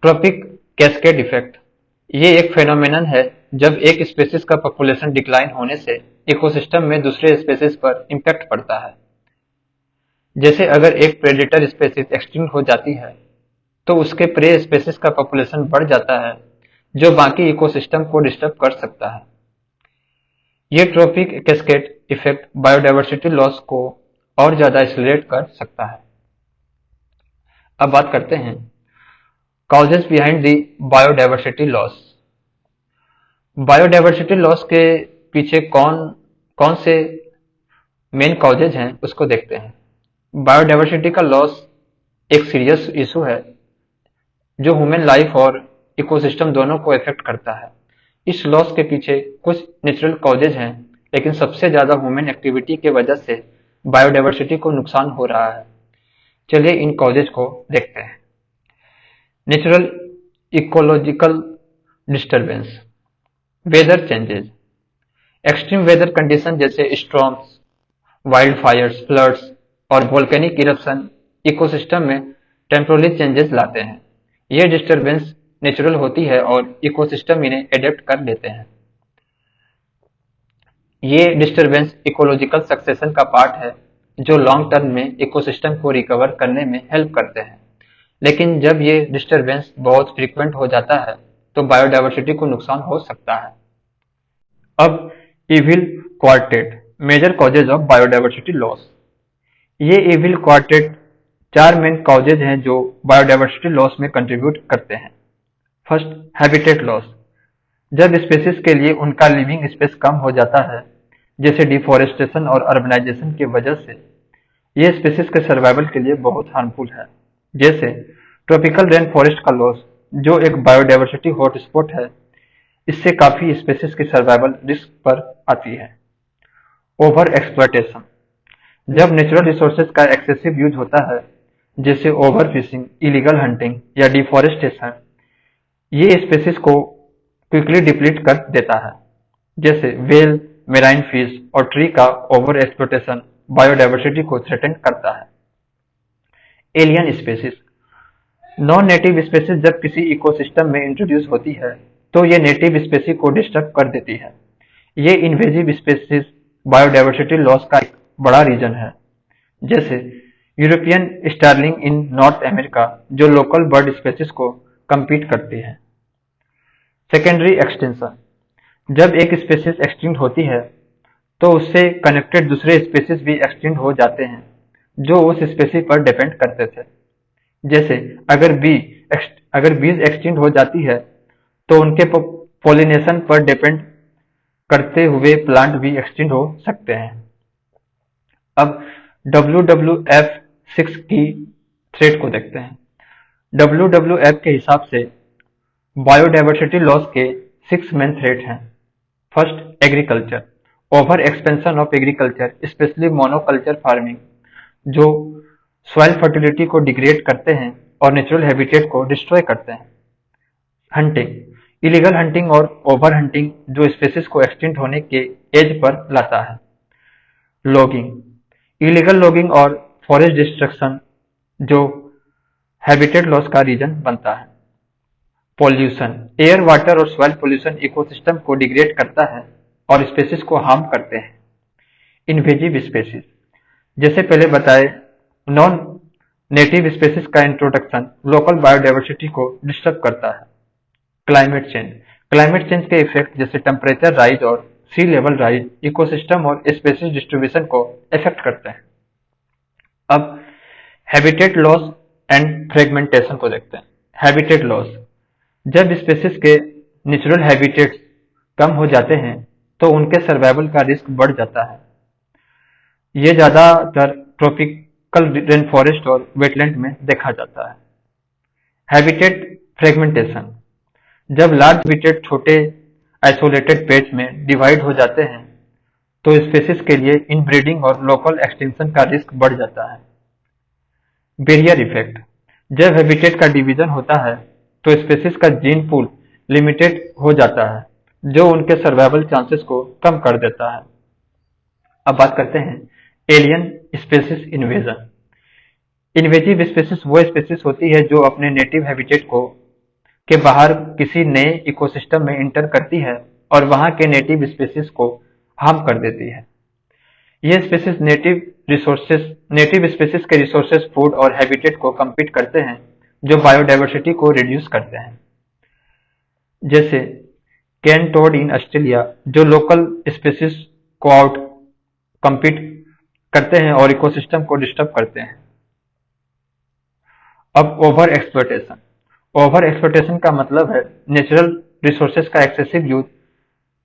ट्रॉपिक कैस्केड इफेक्ट, ये एक फेनोमेनन है जब एक स्पेसीज का पॉपुलेशन डिक्लाइन होने से इकोसिस्टम में दूसरे स्पेसीज पर इम्पैक्ट पड़ता है। जैसे अगर एक प्रेडेटर स्पेसीज एक्सटिंक्ट हो जाती है तो उसके प्रे स्पेसीज का पॉपुलेशन बढ़ जाता है जो बाकी इकोसिस्टम को डिस्टर्ब कर सकता है। ये trophic cascade effect biodiversity loss को और ज्यादा एक्सेलरेट कर सकता है। अब बात करते हैं causes behind the biodiversity loss. Biodiversity loss के पीछे कौन कौन से मेन कॉजेज हैं उसको देखते हैं। बायोडायवर्सिटी का लॉस एक सीरियस इशू है जो ह्यूमन लाइफ और इकोसिस्टम दोनों को इफेक्ट करता है। इस लॉस के पीछे कुछ नेचुरल कॉजेज हैं लेकिन सबसे ज्यादा ह्यूमन एक्टिविटी के वजह से बायोडायवर्सिटी को नुकसान हो रहा है। चलिए इन कॉजेज को देखते हैं। Natural ecological disturbance, weather changes, extreme weather condition जैसे स्टॉर्म्स, वाइल्ड फायर्स, फ्लड्स और वोल्केनिक इरप्शन इकोसिस्टम में टेम्पोररी चेंजेस लाते हैं। ये डिस्टर्बेंस नेचुरल होती है और इकोसिस्टम इन्हें एडेप्ट कर लेते हैं। ये डिस्टर्बेंस इकोलॉजिकल सक्सेशन का पार्ट है जो लॉन्ग टर्म में इकोसिस्टम को रिकवर करने में हेल्प करते हैं। लेकिन जब ये डिस्टर्बेंस बहुत फ्रीक्वेंट हो जाता है तो बायोडायवर्सिटी को नुकसान हो सकता है। अब evil quartet, major causes of biodiversity loss. ये इविल क्वार्टेट 4 मेन कॉजेज हैं जो बायोडायवर्सिटी लॉस में कंट्रीब्यूट करते हैं। फर्स्ट, हैबिटेट लॉस, जब स्पेसीज के लिए उनका लिविंग स्पेस कम हो जाता है जैसे डिफोरेस्टेशन और अर्बनाइजेशन की वजह से, ये स्पेसीज के सर्वाइवल के लिए बहुत हार्मफुल है। जैसे ट्रॉपिकल रेन फॉरेस्ट का लॉस जो एक बायोडायवर्सिटी हॉटस्पॉट है, इससे काफी स्पेसीज की सर्वाइवल रिस्क पर आती है। ओवर एक्सप्लॉयटेशन, जब नेचुरल रिसोर्सेज का एक्सेसिव यूज होता है जैसे ओवर फिशिंग, इलीगल हंटिंग या डिफोरेस्टेशन, ये स्पेसीज को क्विकली डिप्लीट कर देता है। जैसे वेल, मेराइन फिश और ट्री का ओवर एक्सप्लॉयटेशन बायोडायवर्सिटी को थ्रेटन करता है। Alien species, non native species जब किसी इकोसिस्टम में इंट्रोड्यूस होती है तो ये नेटिव स्पेसीज को डिस्टर्ब कर देती है। ये इन्वेजिव स्पेसीज बायोडायवर्सिटी लॉस का एक बड़ा रीजन है। जैसे यूरोपियन स्टार्लिंग इन नॉर्थ अमेरिका जो लोकल बर्ड स्पेसीज को compete करती है। सेकेंडरी एक्सटेंशन, जब एक स्पेसीज एक्सटिंक्ट होती है तो उससे कनेक्टेड दूसरे स्पेसीज भी एक्सटिंक्ट हो जाते हैं जो उस स्पेसीज पर डिपेंड करते थे। जैसे अगर बीज एक्सटिंक्ट हो जाती है तो उनके पोलिनेशन पर डिपेंड करते हुए प्लांट भी एक्सटिंक्ट हो सकते हैं। अब WWF 6 की थ्रेट को देखते हैं। WWF के हिसाब से बायोडायवर्सिटी लॉस के 6 मेन थ्रेट हैं। First, agriculture, over expansion of agriculture specially monoculture farming जो सॉइल फर्टिलिटी को डिग्रेड करते हैं और नेचुरल हैबिटेट को डिस्ट्रॉय करते हैं। हंटिंग, इलीगल हंटिंग और ओवर हंटिंग जो स्पेसीज को एक्सटिंक्ट होने के एज पर लाता है। लॉगिंग, इलीगल लॉगिंग और फॉरेस्ट डिस्ट्रक्शन जो हैबिटेट लॉस का रीजन बनता है। पॉल्यूशन, एयर, वाटर और सॉइल पॉल्यूशन इकोसिस्टम को डिग्रेड करता है और स्पेसीज को हार्म करते हैं। इन्वेजिव स्पेसीज, जैसे पहले बताए नॉन नेटिव स्पेसीज का इंट्रोडक्शन लोकल बायोडायवर्सिटी को डिस्टर्ब करता है। क्लाइमेट चेंज के इफेक्ट जैसे टेम्परेचर राइज और सी लेवल राइज इकोसिस्टम और स्पेसीज डिस्ट्रीब्यूशन को इफेक्ट करते हैं। अब हैबिटेट लॉस एंड फ्रेगमेंटेशन को देखते हैं। हैबिटेट लॉस, जब स्पेसीज के नेचुरल हैबिटेट्स कम हो जाते हैं तो उनके सर्वाइवल का रिस्क बढ़ जाता है। ये ज्यादातर ट्रॉपिकल रेन फॉरेस्ट और वेटलैंड में देखा जाता है। हैबिटेट फ्रेगमेंटेशन, जब लार्ज हैबिटेट छोटे आइसोलेटेड पेज में डिवाइड हो जाते हैं तो स्पेसीज के लिए इनब्रीडिंग और लोकल एक्सटिंक्शन का रिस्क बढ़ जाता है। बैरियर इफेक्ट, जब हैबिटेट का डिवीजन होता है तो स्पेसीज का जीन पूल लिमिटेड हो जाता है, जो उनके सर्वाइवल चांसेस को कम कर देता है। अब बात करते हैं alien species invasion. Invasive species वो स्पेसीज होती है जो अपने नेटिव हैबिटेट को के बाहर किसी नए इकोसिस्टम में इंटर करती है और वहां के नेटिव स्पेसीज को हार्म कर देती है। ये स्पेसीज नेटिव स्पेसीज के रिसोर्सेज, फूड और हैबिटेट को कम्पीट करते हैं, जो बायोडाइवर्सिटी को रिड्यूस करते हैं। जैसे कैन टोड इन ऑस्ट्रेलिया, जो लोकल स्पेसीज को आउट कम्पीट करते हैं और इकोसिस्टम को डिस्टर्ब करते हैं। अब ओवर एक्सप्लोइटेशन का मतलब है नेचुरल रिसोर्सेज का एक्सेसिव यूज,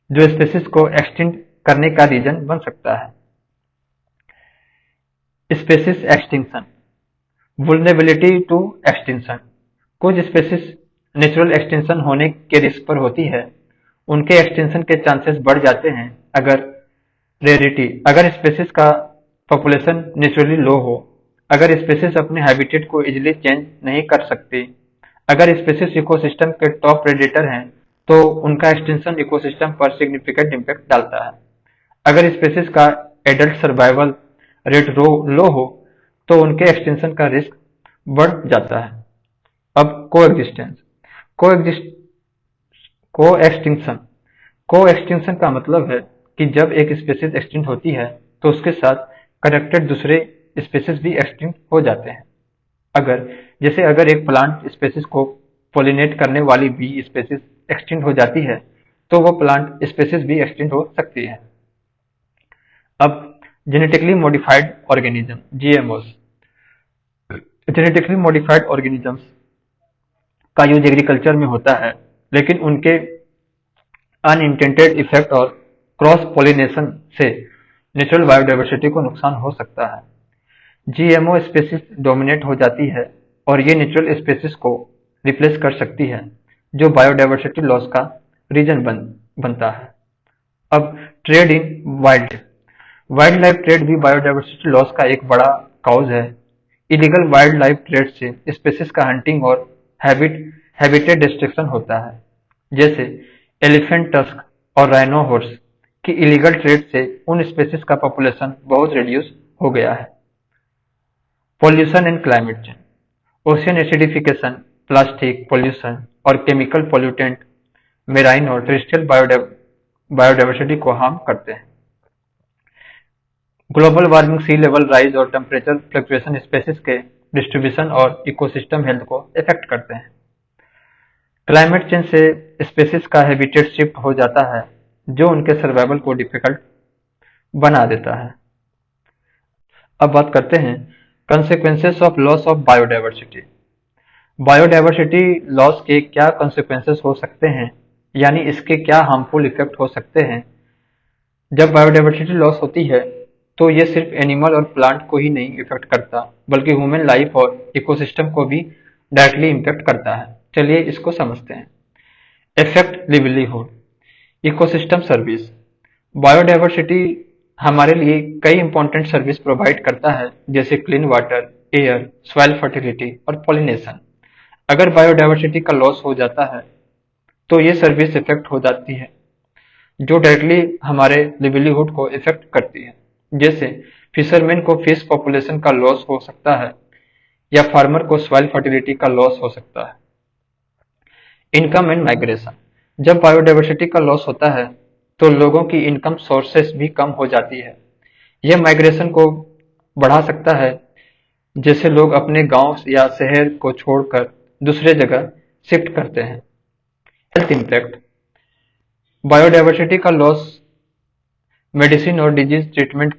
जो स्पेसीज को एक्सटिंक्ट करने का रीजन बन सकता है। स्पेसीज एक्सटिंक्शन, वुल्नरेबिलिटी टू एक्सटिंक्शन, कुछ स्पेसीज नेचुरल एक्सटिंक्शन होने के रिस्क पर होती है, उनके एक्सटिंक्शन के चांसेस बढ़ जाते हैं अगर स्पेसीज का पॉपुलेशन नेचुरली लो हो, अगर स्पेसीज अपने हैबिटेट को इजिली चेंज नहीं कर सकती, अगर स्पेसीज इकोसिस्टम के टॉप प्रेडेटर हैं तो उनका एक्सटिंक्शन इकोसिस्टम पर सिग्निफिकेंट इम्पैक्ट डालता है। अगर स्पेसीज का एडल्ट सर्वाइवल रेट लो हो तो उनके एक्सटिंक्शन का रिस्क बढ़ जाता है। अब कोएक्सटिंक्शन का मतलब है कि जब एक स्पेसीज एक्सटिंक्ट होती है तो उसके साथ कनेक्टेड दूसरे स्पेसीज भी एक्सटिंक्ट हो जाते हैं। अगर एक प्लांट स्पेसीज को पोलिनेट करने वाली बी स्पेसीज एक्सटिंक्ट हो जाती है तो वो प्लांट स्पेसीज भी एक्सटिंक्ट हो सकती है। अब genetically modified organism, GMOs. Genetically modified organisms का यूज एग्रीकल्चर में होता है, लेकिन उनके अनइंटेंडेड इफेक्ट और क्रॉस पोलिनेशन से नेचुरल बायोडाइवर्सिटी को नुकसान हो सकता है। जीएमओ स्पेसीज डोमिनेट हो जाती है और ये नेचुरल स्पेसीज को रिप्लेस कर सकती है, जो बायोडाइवर्सिटी लॉस का रीजन बनता है। अब trade in wild life trade भी बायोडाइवर्सिटी लॉस का एक बड़ा कॉज है। इलीगल वाइल्ड लाइफ ट्रेड से स्पेसीज का हंटिंग और हैबिटेट डिस्ट्रक्शन होता है। जैसे एलिफेंट टस्क और राइनो हॉर्स की इलीगल ट्रेड से उन स्पेसीज का पॉपुलेशन बहुत रिड्यूस हो गया है। Pollution and climate change, ocean acidification, plastic pollution और केमिकल पोल्यूटेंट मेराइन और टेरेस्ट्रियल बायोडाइवर्सिटी को हार्म करते हैं। ग्लोबल वार्मिंग, सी लेवल राइज और टेम्परेचर फ्लक्चुएशन स्पेसीज के डिस्ट्रीब्यूशन और इकोसिस्टम हेल्थ को इफेक्ट करते हैं। क्लाइमेट चेंज से स्पेसीज का हैबिटेट शिफ्ट हो जाता है, जो उनके सर्वाइवल को डिफिकल्ट बना देता है। अब बात करते हैं consequences of loss of biodiversity. Biodiversity loss के क्या कंसेक्वेंसेस हो सकते हैं, यानी इसके क्या हार्मफुल इफेक्ट हो सकते हैं। जब बायोडाइवर्सिटी लॉस होती है तो ये सिर्फ एनिमल और प्लांट को ही नहीं इफेक्ट करता, बल्कि ह्यूमन लाइफ और इकोसिस्टम को भी डायरेक्टली इम्पैक्ट करता है। चलिए इसको समझते हैं। Effect livelihood, ecosystem service. Biodiversity हमारे लिए कई इंपॉर्टेंट सर्विस प्रोवाइड करता है, जैसे clean water, air, soil fertility और पॉलिनेशन। अगर बायोडाइवर्सिटी का लॉस हो जाता है तो ये सर्विस इफेक्ट हो जाती है, जो डायरेक्टली हमारे लिवलीहुड को इफेक्ट करती है। जैसे फिशरमैन को फिश पॉपुलेशन का लॉस हो सकता है या फार्मर को सॉइल फर्टिलिटी का लॉस हो सकता है। इनकम एंड माइग्रेशन, जब बायोडाइवर्सिटी का लॉस होता है तो लोगों की इनकम सोर्सेस भी कम हो जाती है। यह माइग्रेशन को बढ़ा सकता है, जैसे लोग अपने गांव या शहर को छोड़कर दूसरे जगह शिफ्ट करते हैं। Health impact. बायोडायवर्सिटी का लॉस मेडिसिन और डिजीज ट्रीटमेंट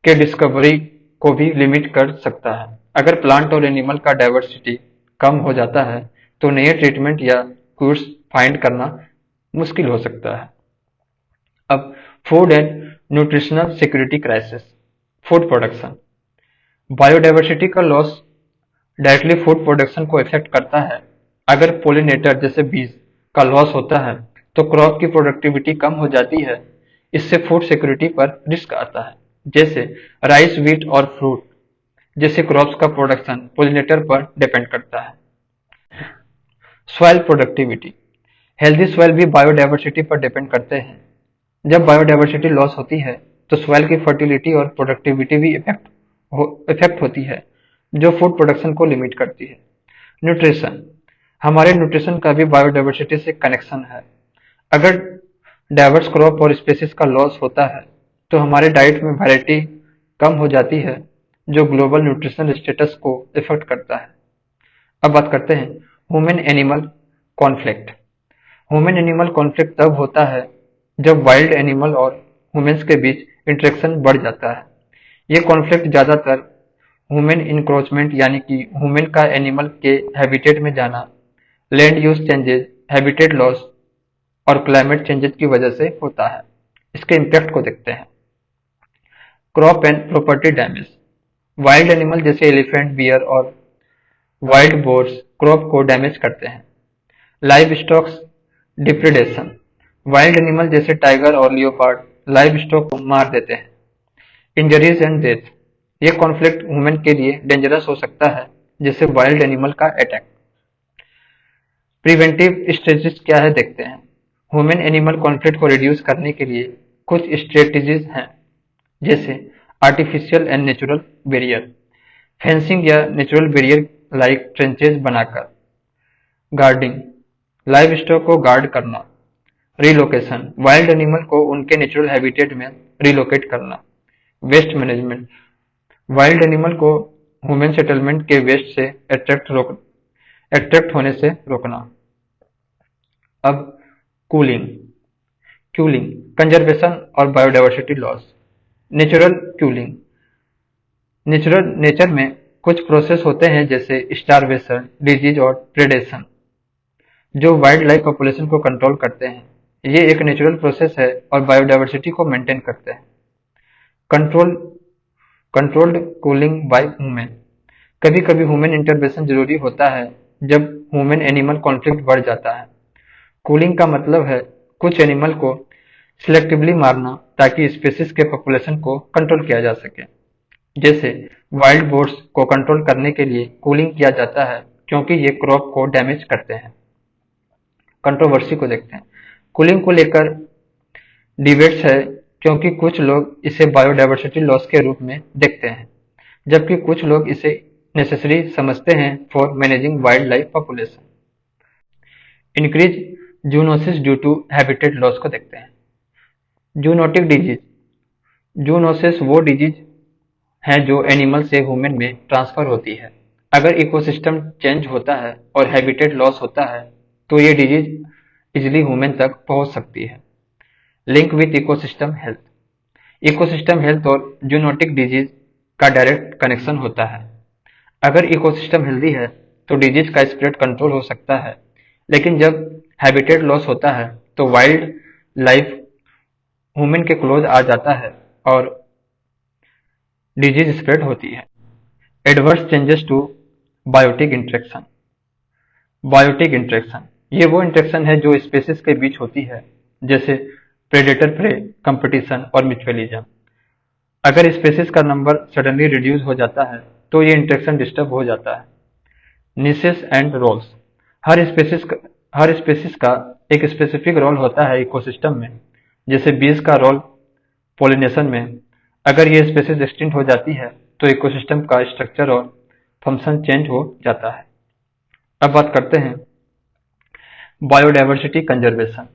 के डिस्कवरी को भी लिमिट कर सकता है। अगर प्लांट और एनिमल का डाइवर्सिटी कम हो जाता है तो नए ट्रीटमेंट या क्यूर्स फाइंड करना मुश्किल हो सकता है। अब food and nutritional security crisis. Food production. Biodiversity का लॉस डायरेक्टली फूड प्रोडक्शन को इफेक्ट करता है। अगर पोलिनेटर जैसे बीज का लॉस होता है तो क्रॉप की प्रोडक्टिविटी कम हो जाती है। इससे फूड सिक्योरिटी पर रिस्क आता है। जैसे राइस, व्हीट और फ्रूट जैसे क्रॉप्स का प्रोडक्शन पोलिनेटर पर डिपेंड करता है। Soil productivity. हेल्दी सॉइल भी बायोडायवर्सिटी पर डिपेंड करते हैं। जब बायोडायवर्सिटी लॉस होती है तो सॉइल की फर्टिलिटी और प्रोडक्टिविटी भी इफेक्ट होती है, जो फूड प्रोडक्शन को लिमिट करती है। न्यूट्रिशन। हमारे न्यूट्रिशन का भी बायोडायवर्सिटी से कनेक्शन है। अगर डाइवर्स क्रॉप और स्पेसीज का लॉस होता है तो हमारे डाइट में वैरायटी कम हो जाती है, जो ग्लोबल न्यूट्रिशन स्टेटस को इफेक्ट करता है। अब बात करते हैं human animal conflict. Human animal conflict तब होता है जब वाइल्ड एनिमल और ह्यूमंस के बीच इंटरेक्शन बढ़ जाता है। ये कॉन्फ्लिक्ट ज्यादातर ह्यूमन इंक्रोचमेंट यानी कि ह्यूमन का एनिमल के हैबिटेट में जाना, land use changes, habitat loss और क्लाइमेट चेंजेस की वजह से होता है। इसके इम्पैक्ट को देखते हैं। Crop and property damage. Wild animal जैसे एलिफेंट, बियर और वाइल्ड बोर्स क्रॉप को डैमेज करते हैं। Livestock depredation. Wild animal जैसे टाइगर और लियोपार्ड लाइव स्टॉक को मार देते हैं। Injuries and death. ये कॉन्फ्लिक्ट ह्यूमन के लिए डेंजरस हो सकता है, जैसे वाइल्ड एनिमल का अटैक। प्रिवेंटिव स्ट्रेटेजीज क्या है देखते हैं। ह्यूमन एनिमल कॉन्फ्लिक्ट को रिड्यूस करने के लिए कुछ स्ट्रेटेजीज हैं, जैसे artificial and natural barrier, fencing या नेचुरल बैरियर लाइक ट्रेंचेज बनाकर, गार्डिंग, लाइव स्टॉक को गार्ड करना, रिलोकेशन, वाइल्ड एनिमल को उनके नेचुरल हैबिटेट में रिलोकेट करना, वेस्ट मैनेजमेंट, वाइल्ड एनिमल को ह्यूमन सेटलमेंट के वेस्ट से अट्रैक्ट होने से रोकना। अब कूलिंग, क्यूलिंग, कंजर्वेशन और biodiversity loss. Natural Keylong. Nature में कुछ प्रोसेस होते हैं जैसे स्टारवेशन, डिजीज और प्रेडेशन, जो वाइल्ड लाइफ पॉपुलेशन को कंट्रोल करते हैं। ये एक नेचुरल प्रोसेस है और बायोडायवर्सिटी को मेंटेन करते हैं। Controlled cooling by human. कभी कभी ह्यूमन इंटरवेंशन जरूरी होता है जब ह्यूमन एनिमल कॉन्फ्लिक्ट बढ़ जाता है। कूलिंग का मतलब है कुछ एनिमल को सिलेक्टिवली मारना ताकि स्पीशीज के पॉपुलेशन को कंट्रोल किया जा सके। जैसे वाइल्ड बोर्स को कंट्रोल करने के लिए कूलिंग किया जाता है क्योंकि ये क्रॉप को डैमेज करते हैं। कंट्रोवर्सी को देखते हैं। कूलिंग को लेकर डिबेट्स है क्योंकि कुछ लोग इसे बायोडायवर्सिटी लॉस के रूप में देखते हैं, जबकि कुछ लोग इसे नेसेसरी समझते हैं for managing wildlife population. Increase zoonosis due to habitat loss को देखते हैं। Zoonotic disease. जूनोसिस वो डिजीज है जो एनिमल से ह्यूमन में ट्रांसफर होती है। अगर इकोसिस्टम चेंज होता है और हैबिटेट लॉस होता है तो ये डिजीज इजिली ह्यूमन तक पहुंच सकती है। Link with ecosystem health. Ecosystem health और जूनोटिक डिजीज का डायरेक्ट कनेक्शन होता है। अगर इकोसिस्टम हेल्दी है तो डिजीज का स्प्रेड कंट्रोल हो सकता है, लेकिन जब हैबिटेट लॉस होता है तो वाइल्ड लाइफ ह्यूमन के क्लोज आ जाता है और डिजीज स्प्रेड होती है। Adverse changes to biotic interaction. Biotic interaction ये वो इंटरेक्शन है जो स्पीशीज के बीच होती है, जैसे प्रेडेटर प्रे, कंपटीशन और म्यूचुअलिज्म। अगर स्पीशीज का नंबर सडनली रिड्यूस हो जाता है तो ये इंटरेक्शन डिस्टर्ब हो जाता है। Niches and roles. हर स्पीशीज का एक स्पेसिफिक रोल होता है इकोसिस्टम में, जैसे बीज का रोल पोलिनेशन में। अगर ये स्पीशीज एक्सटिंक्ट हो जाती है तो इकोसिस्टम का स्ट्रक्चर और फंक्शन चेंज हो जाता है। अब बात करते हैं बायोडायवर्सिटी कंजर्वेशन।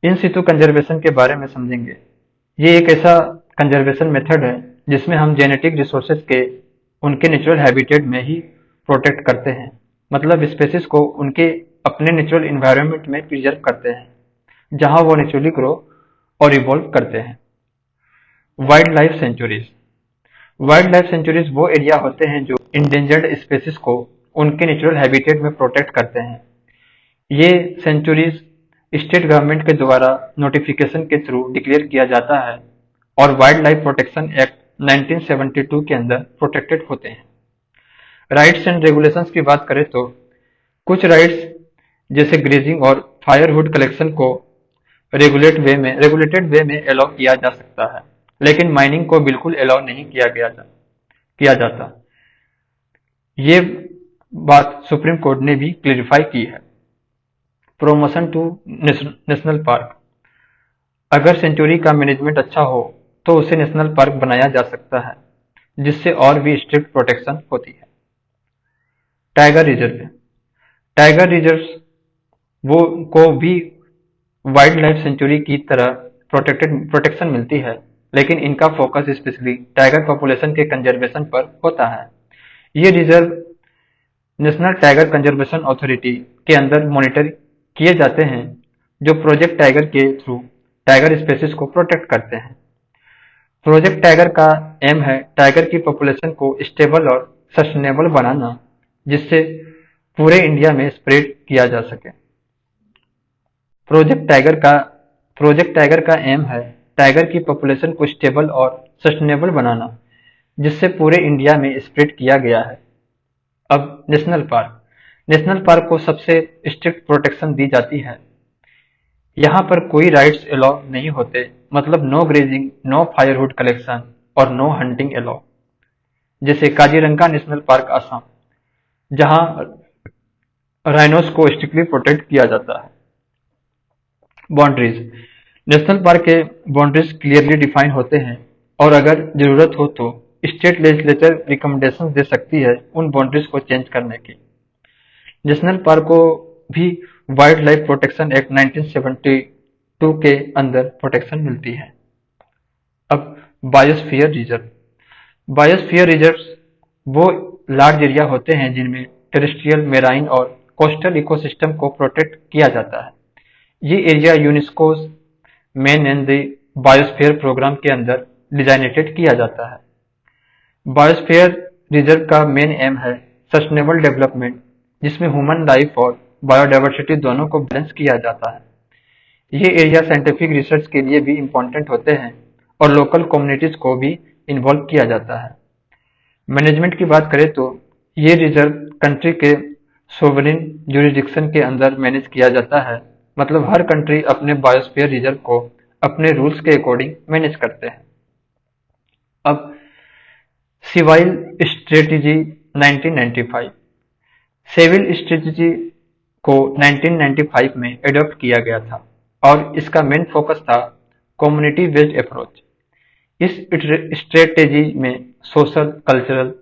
इन सितु कंजर्वेशन के बारे में समझेंगे। ये एक ऐसा कंजर्वेशन मेथड है जिसमें हम जेनेटिक रिसोर्सेज के उनके नेचुरल हैबिटेट में ही प्रोटेक्ट करते हैं। मतलब स्पेसिस को उनके अपने नेचुरल इन्वायरमेंट में प्रिजर्व करते हैं जहां वो नेचुरली ग्रो और इवॉल्व करते हैं। Wild life sanctuaries. Wild life sanctuaries वो एरिया होते हैं जो इंडेंजर्ड स्पेसिस को उनके नेचुरल हैबिटेट में प्रोटेक्ट करते हैं। ये सेंचुरीज स्टेट गवर्नमेंट के द्वारा नोटिफिकेशन के थ्रू डिक्लेयर किया जाता है और वाइल्ड लाइफ प्रोटेक्शन एक्ट 1972 के अंदर प्रोटेक्टेड होते हैं। राइट्स एंड रेगुलेशंस की बात करें तो कुछ राइट्स जैसे ग्रेजिंग और फायरवुड कलेक्शन को रेगुलेटेड वे में अलाउ किया जा सकता है, लेकिन माइनिंग को बिल्कुल अलाउ नहीं किया जाता। ये बात सुप्रीम कोर्ट ने भी क्लियरिफाई की है। Promotion to national park. अगर सेंचुरी का मैनेजमेंट अच्छा हो तो उसे नेशनल पार्क बनाया जा सकता है, जिससे और भी स्ट्रिक्ट प्रोटेक्शन होती है। Tiger reserve. टाइगर रिजर्व वो को भी वाइल्ड लाइफ सेंचुरी की तरह प्रोटेक्शन मिलती है, लेकिन इनका फोकस स्पेशली टाइगर पॉपुलेशन के कंजर्वेशन पर होता है। ये reserve national tiger conservation authority के अंदर मॉनिटर किए जाते हैं, जो प्रोजेक्ट टाइगर के थ्रू टाइगर स्पेसीज को प्रोटेक्ट करते हैं। प्रोजेक्ट टाइगर का एम है टाइगर की पॉपुलेशन को स्टेबल और सस्टेनेबल बनाना, जिससे पूरे इंडिया में स्प्रेड किया जा सके। प्रोजेक्ट टाइगर का एम है टाइगर की पॉपुलेशन को स्टेबल और सस्टेनेबल बनाना, जिससे पूरे इंडिया में स्प्रेड किया गया है। अब नेशनल पार्क को सबसे स्ट्रिक्ट प्रोटेक्शन दी जाती है। यहाँ पर कोई राइट्स अलाउ नहीं होते, मतलब no grazing, no firewood collection और नो हंटिंग अलाउ। जैसे काजीरंगा नेशनल पार्क असम, जहाँ राइनोस को स्ट्रिक्टली प्रोटेक्ट किया जाता है। बाउंड्रीज। नेशनल पार्क के बाउंड्रीज क्लियरली डिफाइन होते हैं और अगर जरूरत हो तो स्टेट लेजिस्लेचर रिकमेंडेशन दे सकती है उन बाउंड्रीज को चेंज करने की। नेशनल पार्क को भी वाइल्ड लाइफ प्रोटेक्शन एक्ट 1972 के अंदर प्रोटेक्शन मिलती है। अब बायोस्फीयर रिजर्व। बायोस्फीयर रिजर्व्स वो लार्ज एरिया होते हैं जिनमें टेरेस्ट्रियल, मेराइन और कोस्टल इकोसिस्टम को प्रोटेक्ट किया जाता है। ये area UNESCO man and the biosphere programme के अंदर डिजाइनेटेड किया जाता है। बायोस्फीयर रिजर्व का मेन एम है सस्टेनेबल डेवलपमेंट, जिसमें ह्यूमन लाइफ और बायोडाइवर्सिटी दोनों को बैलेंस किया जाता है। ये एरिया साइंटिफिक रिसर्च के लिए भी इम्पोर्टेंट होते हैं और लोकल कम्युनिटीज को भी इन्वॉल्व किया जाता है। मैनेजमेंट की बात करें तो ये रिजर्व कंट्री के सोवरेन जुरिडिक्शन के अंदर मैनेज किया जाता है, मतलब हर कंट्री अपने बायोस्फीयर रिजर्व को अपने रूल्स के अकॉर्डिंग मैनेज करते हैं। अब सिविल स्ट्रेटेजी 1995। सिविल स्ट्रेटेजी को 1995 में एडॉप्ट किया गया था और इसका मेन फोकस था कम्युनिटी बेस्ड अप्रोच। इस स्ट्रेटेजी में सोशल, कल्चरल,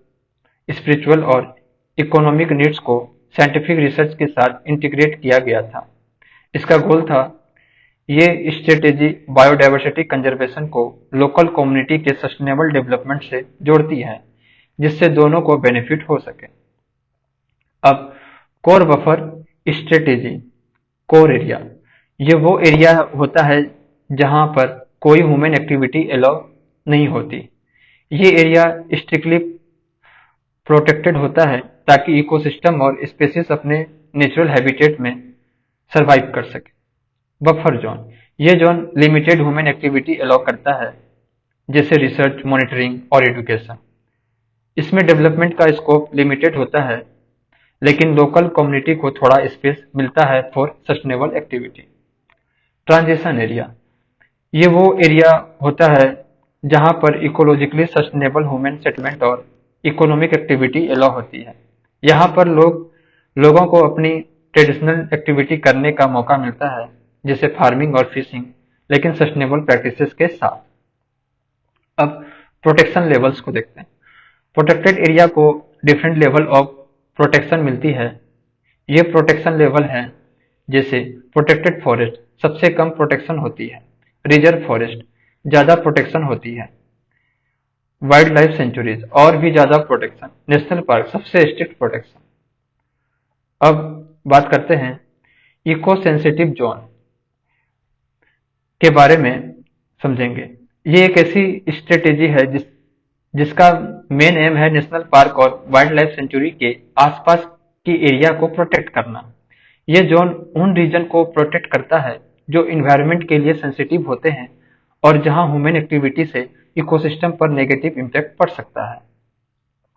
स्पिरिचुअल और इकोनॉमिक नीड्स को साइंटिफिक रिसर्च के साथ इंटीग्रेट किया गया था। इसका गोल था ये स्ट्रेटेजी बायोडाइवर्सिटी कंजर्वेशन को लोकल कम्युनिटी के सस्टेनेबल डेवलपमेंट से जोड़ती है, जिससे दोनों को बेनिफिट हो सके। अब core buffer strategy. Core area, ये वो एरिया होता है जहां पर कोई ह्यूमन एक्टिविटी अलाउ नहीं होती। ये एरिया स्ट्रिक्टली प्रोटेक्टेड होता है ताकि इकोसिस्टम और स्पेसीज अपने नेचुरल हैबिटेट में सरवाइव कर सके। बफर जोन, ये zone limited human activity allow करता है, जैसे रिसर्च, मॉनिटरिंग और एजुकेशन। इसमें डेवलपमेंट का स्कोप लिमिटेड होता है, लेकिन लोकल कम्युनिटी को थोड़ा स्पेस मिलता है for sustainable activity. Transition area, ये वो एरिया होता है जहां पर इकोलॉजिकली सस्टेनेबल ह्यूमन सेटलमेंट और इकोनॉमिक एक्टिविटी अलाउ होती है। यहाँ पर लोगों को अपनी ट्रेडिशनल एक्टिविटी करने का मौका मिलता है, जैसे फार्मिंग और फिशिंग, लेकिन सस्टेनेबल प्रैक्टिसेस के साथ। अब प्रोटेक्शन लेवल्स को देखते हैं। प्रोटेक्टेड एरिया को डिफरेंट लेवल ऑफ प्रोटेक्शन मिलती है। ये प्रोटेक्शन लेवल हैं, जैसे प्रोटेक्टेड फॉरेस्ट सबसे कम प्रोटेक्शन होती है, रिजर्व फॉरेस्ट ज्यादा प्रोटेक्शन होती है, वाइल्ड लाइफ सेंचुरीज और भी ज्यादा प्रोटेक्शन, नेशनल पार्क सबसे स्ट्रिक्ट प्रोटेक्शन। अब बात करते हैं इको सेंसिटिव जोन के बारे में समझेंगे। ये एक ऐसी स्ट्रेटेजी है जिसका मेन एम है नेशनल पार्क और वाइल्ड लाइफ सेंचुरी के आसपास की एरिया को प्रोटेक्ट करना। ये जोन उन रीजन को प्रोटेक्ट करता है जो इन्वायरमेंट के लिए सेंसिटिव होते हैं और जहां ह्यूमन एक्टिविटी से इकोसिस्टम पर नेगेटिव इम्पैक्ट पड़ सकता है।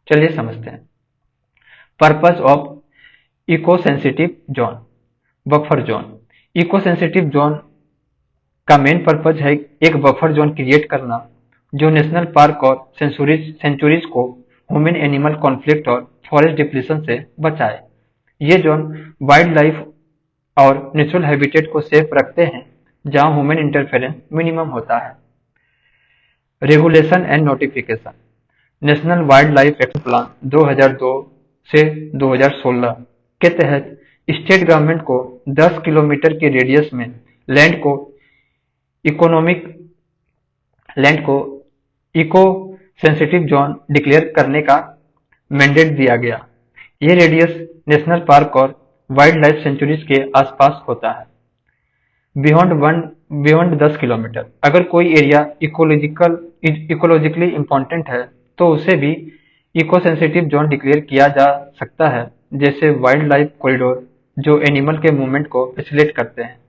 चलिए समझते हैं। Purpose of eco sensitive zone, buffer zone. Eco sensitive zone का मेन पर्पज है एक बफर जोन क्रिएट करना जो नेशनल पार्क और सेंचुरीज को ह्यूमन एनिमल कॉन्फ्लिक्ट और फॉरेस्ट डिप्लीशन से बचाए। ये जोन वाइल्ड लाइफ और नेचुरल हैबिटेट को सेफ रखते हैं जहां ह्यूमन इंटरफेरेंस मिनिमम होता है। Regulation and notification. National wild life action plan 2002 से 2016 के तहत स्टेट गवर्नमेंट को 10 किलोमीटर के रेडियस में लैंड को इकोनॉमिक लैंड को इको सेंसिटिव जोन डिक्लेयर करने का मैंडेट दिया गया। ये रेडियस नेशनल पार्क और वाइल्ड लाइफ सेंचुरीज के आसपास होता है। बियॉन्ड 10 किलोमीटर, अगर कोई एरिया इकोलॉजिकली इम्पोर्टेंट है तो उसे भी इको सेंसिटिव जोन डिक्लेयर किया जा सकता है, जैसे वाइल्ड लाइफ कॉरिडोर जो एनिमल के मूवमेंट को फैसिलिटेट करते हैं।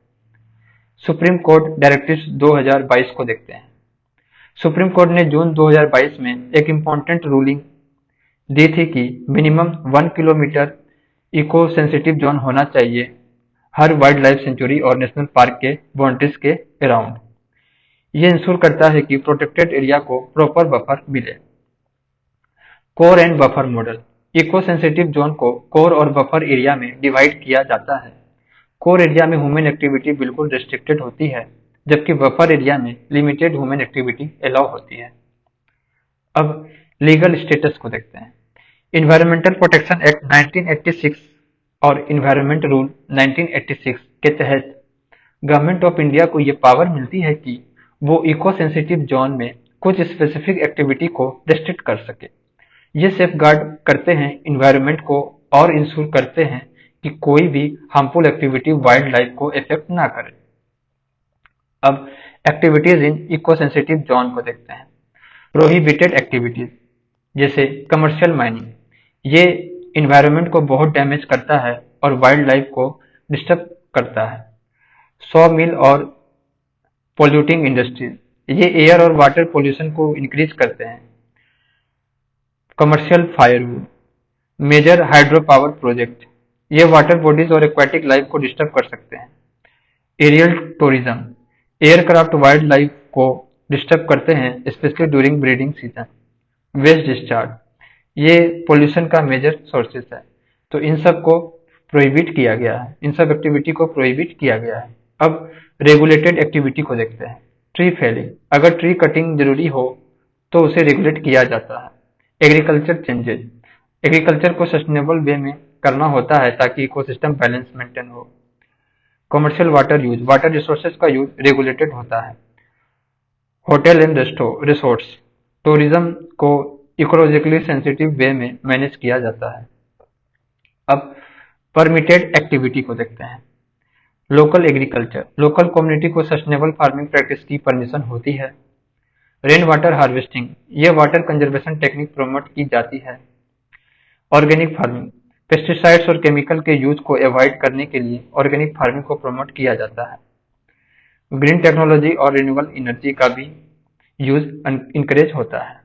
सुप्रीम कोर्ट डायरेक्टिव्स 2022 को देखते हैं। सुप्रीम कोर्ट ने जून 2022 में एक इम्पोर्टेंट रूलिंग दी थी कि minimum 1 kilometre eco sensitive zone होना चाहिए हर वाइल्ड लाइफ सेंचुरी और नेशनल पार्क के बाउंड्रीज के अराउंड। ये इंश्योर करता है कि प्रोटेक्टेड एरिया को प्रॉपर बफर मिले। Core and buffer model. Eco sensitive zone को कोर और बफर एरिया में डिवाइड किया जाता है। कोर एरिया में ह्यूमन एक्टिविटी बिल्कुल रेस्ट्रिक्टेड होती है, जबकि बफर एरिया में लिमिटेड ह्यूमन एक्टिविटी अलाउ होती है। अब लीगल स्टेटस को देखते हैं। इन्वायरमेंटल प्रोटेक्शन एक्ट 1986 और इन्वायरमेंट रूल 1986 के तहत गवर्नमेंट ऑफ इंडिया को ये पावर मिलती है कि वो इको सेंसिटिव जोन में कुछ स्पेसिफिक एक्टिविटी को रेस्ट्रिक्ट कर सके। ये सेफगार्ड करते हैं इन्वायरमेंट को और इंश्योर करते हैं कि कोई भी हार्मफुल एक्टिविटी वाइल्ड लाइफ को इफेक्ट ना करे। अब activities in eco sensitive zone को देखते हैं। प्रोहिबिटेड एक्टिविटीज जैसे कमर्शियल माइनिंग, ये इन्वायरमेंट को बहुत डैमेज करता है और वाइल्ड लाइफ को डिस्टर्ब करता है। सॉ मिल और पोल्यूटिंग इंडस्ट्रीज, ये एयर और वाटर पोल्यूशन को इंक्रीज करते हैं। Commercial firewood, major hydro power project, ये वाटर बॉडीज और एक्वाटिक लाइफ को डिस्टर्ब कर सकते हैं। Aerial tourism, aircraft wildlife को डिस्टर्ब करते हैं, specially during breeding season. Waste discharge, ये पोल्यूशन का मेजर सोर्सेस है, तो इन सब को प्रोहिबिट किया गया है, इन सब एक्टिविटी को प्रोहिबिट किया गया है। अब रेगुलेटेड एक्टिविटी को देखते हैं। ट्री फेलिंग, अगर ट्री कटिंग जरूरी हो तो उसे रेगुलेट किया जाता है। एग्रीकल्चर चेंजेस, एग्रीकल्चर को सस्टेनेबल वे में करना होता है ताकि इकोसिस्टम बैलेंस मेंटेन हो। Commercial water use, water resources का यूज रेगुलेटेड होता है। होटल एंड रिसोर्ट्स, टूरिज्म को इकोलॉजिकली सेंसिटिव वे में मैनेज किया जाता है। अब परमिटेड एक्टिविटी को देखते हैं। लोकल एग्रीकल्चर, लोकल कम्युनिटी को सस्टेनेबल फार्मिंग प्रैक्टिस की परमिशन होती है। रेन वाटर हार्वेस्टिंग, ये वाटर कंजर्वेशन टेक्निक प्रमोट की जाती है। ऑर्गेनिक फार्मिंग, पेस्टिसाइड्स और केमिकल के यूज को अवॉइड करने के लिए ऑर्गेनिक फार्मिंग को प्रमोट किया जाता है। ग्रीन टेक्नोलॉजी और रिन्यूएबल एनर्जी का भी यूज इंकरेज होता है।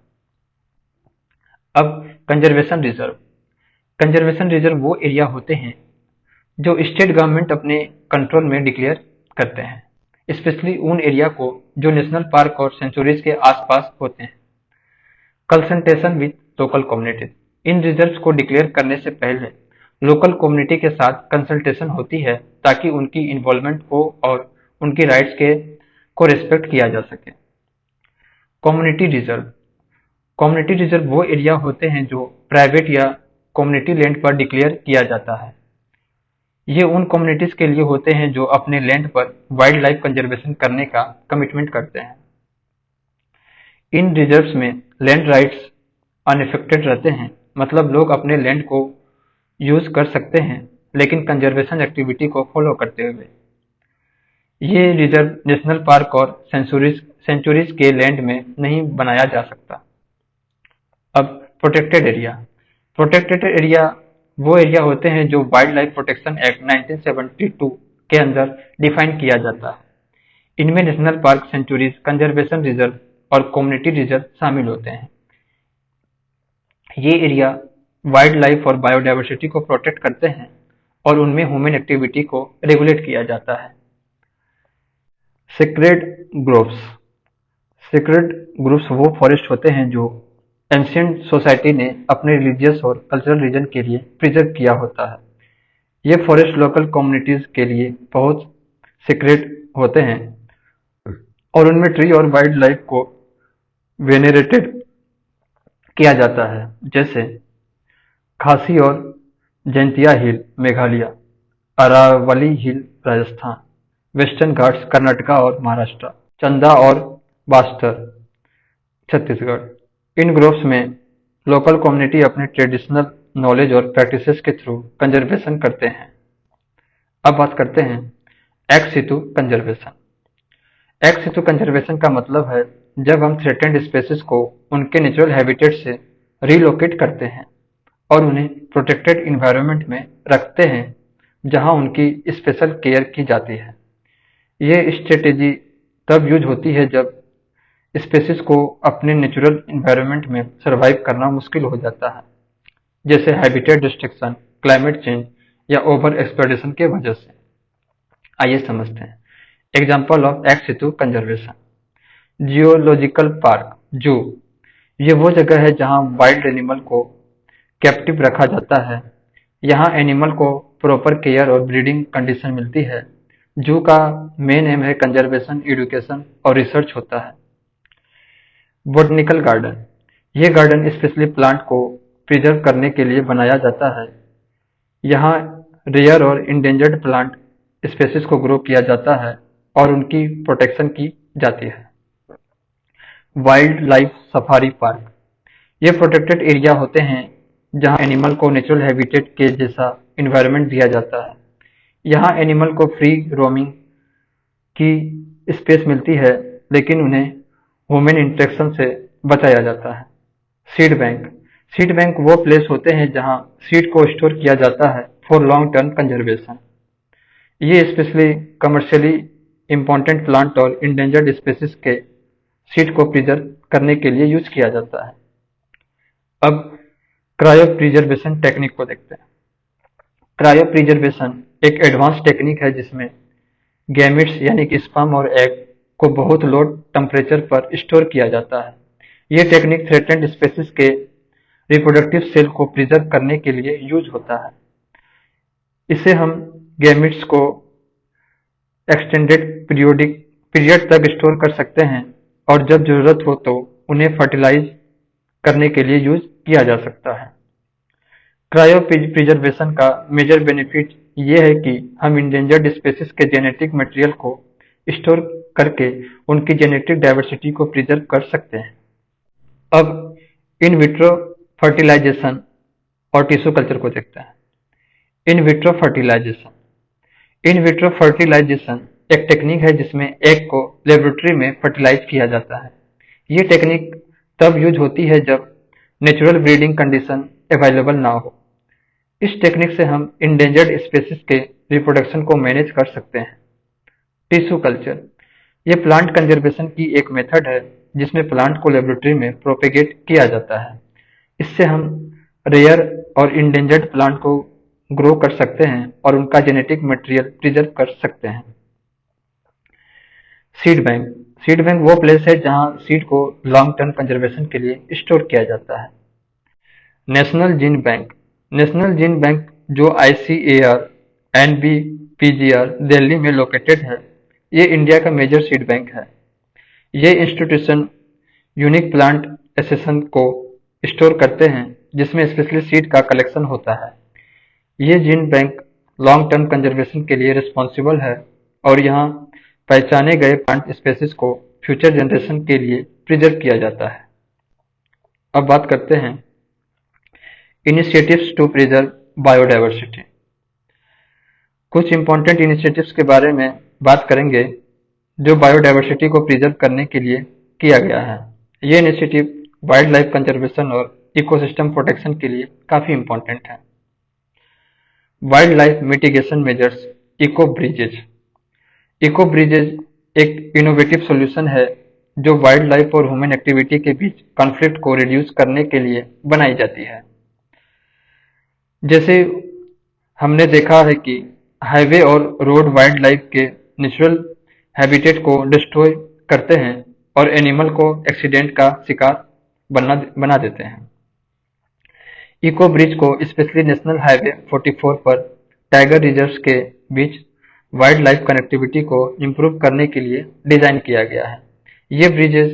अब कंजर्वेशन रिजर्व, कंजर्वेशन रिजर्व वो एरिया होते हैं जो स्टेट गवर्नमेंट अपने कंट्रोल में डिक्लेयर करते हैं, स्पेशली उन एरिया को जो नेशनल पार्क और सेंचुरीज के आसपास होते हैं। Consultation with local communities, in reserves को डिक्लेयर करने से पहले लोकल कम्युनिटी के साथ कंसल्टेशन होती है ताकि उनकी इन्वॉल्वमेंट हो और उनकी राइट्स को रिस्पेक्ट किया जा सके। कम्युनिटी रिजर्व, कम्युनिटी रिजर्व वो एरिया होते हैं जो प्राइवेट या कम्युनिटी लैंड पर डिक्लेयर किया जाता है। ये उन कम्युनिटीज के लिए होते हैं जो अपने लैंड पर वाइल्ड लाइफ कंजर्वेशन करने का कमिटमेंट करते हैं। इन रिजर्व्स में लैंड राइट्स अनएफेक्टेड रहते हैं, मतलब लोग अपने लैंड को यूज कर सकते हैं, लेकिन कंजर्वेशन एक्टिविटी को फॉलो करते हुए। ये रिजर्व नेशनल पार्क और सेंचुरीज के लैंड में नहीं बनाया जा सकता। अब प्रोटेक्टेड एरिया। प्रोटेक्टेड एरिया वो एरिया होते हैं जो वाइल्ड लाइफ प्रोटेक्शन एक्ट 1972 के अंदर डिफाइन किया जाता है। इनमें national park, sanctuaries, conservation reserve और कम्युनिटी रिजर्व शामिल होते हैं। ये एरिया वाइल्ड लाइफ और बायोडायवर्सिटी को प्रोटेक्ट करते हैं और उनमें ह्यूमन एक्टिविटी को रेगुलेट किया जाता है। Secret groves. सीक्रेट ग्रुप्स वो फॉरेस्ट होते हैं जो एंशिएंट सोसाइटी ने अपने रिलीजियस और कल्चरल रीजन के लिए प्रिजर्व किया होता है। ये फॉरेस्ट लोकल कम्युनिटीज के लिए बहुत सीक्रेट होते हैं और उनमें ट्री और वाइल्ड लाइफ को वेनेरेटेड किया जाता है, जैसे खासी और जैंतिया हिल मेघालय, अरावली हिल राजस्थान, वेस्टर्न घाट्स कर्नाटका और महाराष्ट्र, चंदा और बास्टर छत्तीसगढ़। इन ग्रुप्स में लोकल कम्युनिटी अपने ट्रेडिशनल नॉलेज और प्रैक्टिसेस के थ्रू कंजर्वेशन करते हैं। अब बात करते हैं x situ conservation. X situ conservation का मतलब है जब हम थ्रेटेंड स्पेसीज को उनके नेचुरल हैबिटेट से रिलोकेट करते हैं और उन्हें प्रोटेक्टेड इन्वायरमेंट में रखते हैं जहां उनकी स्पेशल केयर की जाती है। ये स्ट्रेटेजी तब यूज होती है जब स्पेसीज को अपने नेचुरल इन्वायरमेंट में सरवाइव करना मुश्किल हो जाता है, जैसे हैबिटेट डिस्ट्रक्शन, क्लाइमेट चेंज या ओवर एक्सप्लॉयटेशन के वजह से। आइए समझते हैं example of ex situ conservation. Geological park, zoo, ये वो जगह है जहां वाइल्ड एनिमल को कैप्टिव रखा जाता है। यहाँ एनिमल को प्रॉपर केयर और ब्रीडिंग कंडीशन मिलती है। जू का मेन एम है कंजर्वेशन, एजुकेशन और रिसर्च होता है। बोटनिकल गार्डन, ये गार्डन स्पेशली प्लांट को प्रिजर्व करने के लिए बनाया जाता है। यहाँ रेयर और इंडेंजर्ड प्लांट स्पेसीज को ग्रो किया जाता है और उनकी प्रोटेक्शन की जाती है। वाइल्ड लाइफ सफारी पार्क, ये प्रोटेक्टेड एरिया होते हैं जहां एनिमल को नेचुरल हैबिटेट के जैसा इन्वायरमेंट दिया जाता है। यहाँ एनिमल को फ्री रोमिंग की स्पेस मिलती है, लेकिन उन्हें ह्यूमन इंटरेक्शन से बचाया जाता है। सीड बैंक, सीड बैंक वो प्लेस होते हैं जहां सीड को स्टोर किया जाता है फॉर लॉन्ग टर्म कंजर्वेशन। ये स्पेशली कमर्शियली इम्पोर्टेंट प्लांट और इंडेंजर्ड स्पेसीज के सीड को प्रिजर्व करने के लिए यूज किया जाता है। अब क्रायो प्रिजर्वेशन टेक्निक को देखते हैं। क्रायो प्रिजर्वेशन एक एडवांस टेक्निक है जिसमें गैमेट्स यानी कि स्पर्म और एग को बहुत लो टेम्परेचर पर स्टोर किया जाता है। ये टेक्निक थ्रेटेंड स्पेसीज के रिप्रोडक्टिव सेल को प्रिजर्व करने के लिए यूज होता है। इससे हम गैमेट्स को एक्सटेंडेड पीरियड तक स्टोर कर सकते हैं और जब जरूरत हो तो उन्हें फर्टिलाइज करने के लिए यूज किया जा सकता है। क्रायो प्रिजर्वेशन का मेजर बेनिफिट ये है कि हम इंडेंजर्ड स्पेसीज के जेनेटिक मटेरियल को स्टोर करके उनकी जेनेटिक डाइवर्सिटी को प्रिजर्व कर सकते हैं। अब इन विट्रो फर्टिलाइजेशन और टिश्यू कल्चर को देखते हैं। In vitro fertilisation, in vitro fertilisation एक टेक्निक है जिसमें एग को लेबोरेटरी में फर्टिलाइज किया जाता है। ये टेक्निक तब यूज होती है जब नेचुरल ब्रीडिंग कंडीशन अवेलेबल ना हो। इस टेक्निक से हम इंडेंजर्ड स्पेसीज के रिप्रोडक्शन को मैनेज कर सकते हैं। टिश्यू कल्चर, ये प्लांट कंजर्वेशन की एक मेथड है जिसमें प्लांट को लेबोरेटरी में प्रोपेगेट किया जाता है। इससे हम रेयर और इंडेंजर्ड प्लांट को ग्रो कर सकते हैं और उनका जेनेटिक मटेरियल प्रिजर्व कर सकते हैं। सीड बैंक, सीड बैंक वो प्लेस है जहां सीड को लॉन्ग टर्म कंजर्वेशन के लिए स्टोर किया जाता है। National gene bank, national gene bank जो ICAR NBPGR दिल्ली में लोकेटेड है, ये इंडिया का मेजर सीड बैंक है। ये इंस्टीट्यूशन यूनिक प्लांट एसेसन को स्टोर करते हैं जिसमें स्पेशली सीड का कलेक्शन होता है। ये gene bank long term conservation के लिए रिस्पॉन्सिबल है और यहाँ पहचाने गए प्लांट स्पेसीज को फ्यूचर जनरेशन के लिए प्रिजर्व किया जाता है। अब बात करते हैं इनिशिएटिव्स टू प्रिजर्व बायोडायवर्सिटी। कुछ इम्पोर्टेंट इनिशिएटिव्स के बारे में बात करेंगे जो बायोडायवर्सिटी को प्रिजर्व करने के लिए किया गया है। ये इनिशिएटिव वाइल्ड लाइफ कंजर्वेशन और इकोसिस्टम प्रोटेक्शन के लिए काफी इम्पोर्टेंट है। Wildlife mitigation measures, eco bridges. Eco bridges एक इनोवेटिव सॉल्यूशन है जो वाइल्ड लाइफ और ह्यूमन एक्टिविटी के बीच कॉन्फ्लिक्ट को रिड्यूस करने के लिए बनाई जाती है। जैसे हमने देखा है कि हाईवे और रोड वाइल्ड लाइफ के नेचुरल हैबिटेट को डिस्ट्रॉय करते हैं और एनिमल को एक्सीडेंट का शिकार बना देते हैं। इको ब्रिज को स्पेशली नेशनल हाईवे 44 पर टाइगर रिजर्व्स के बीच वाइल्ड लाइफ कनेक्टिविटी को इम्प्रूव करने के लिए डिजाइन किया गया है। ये ब्रिजेज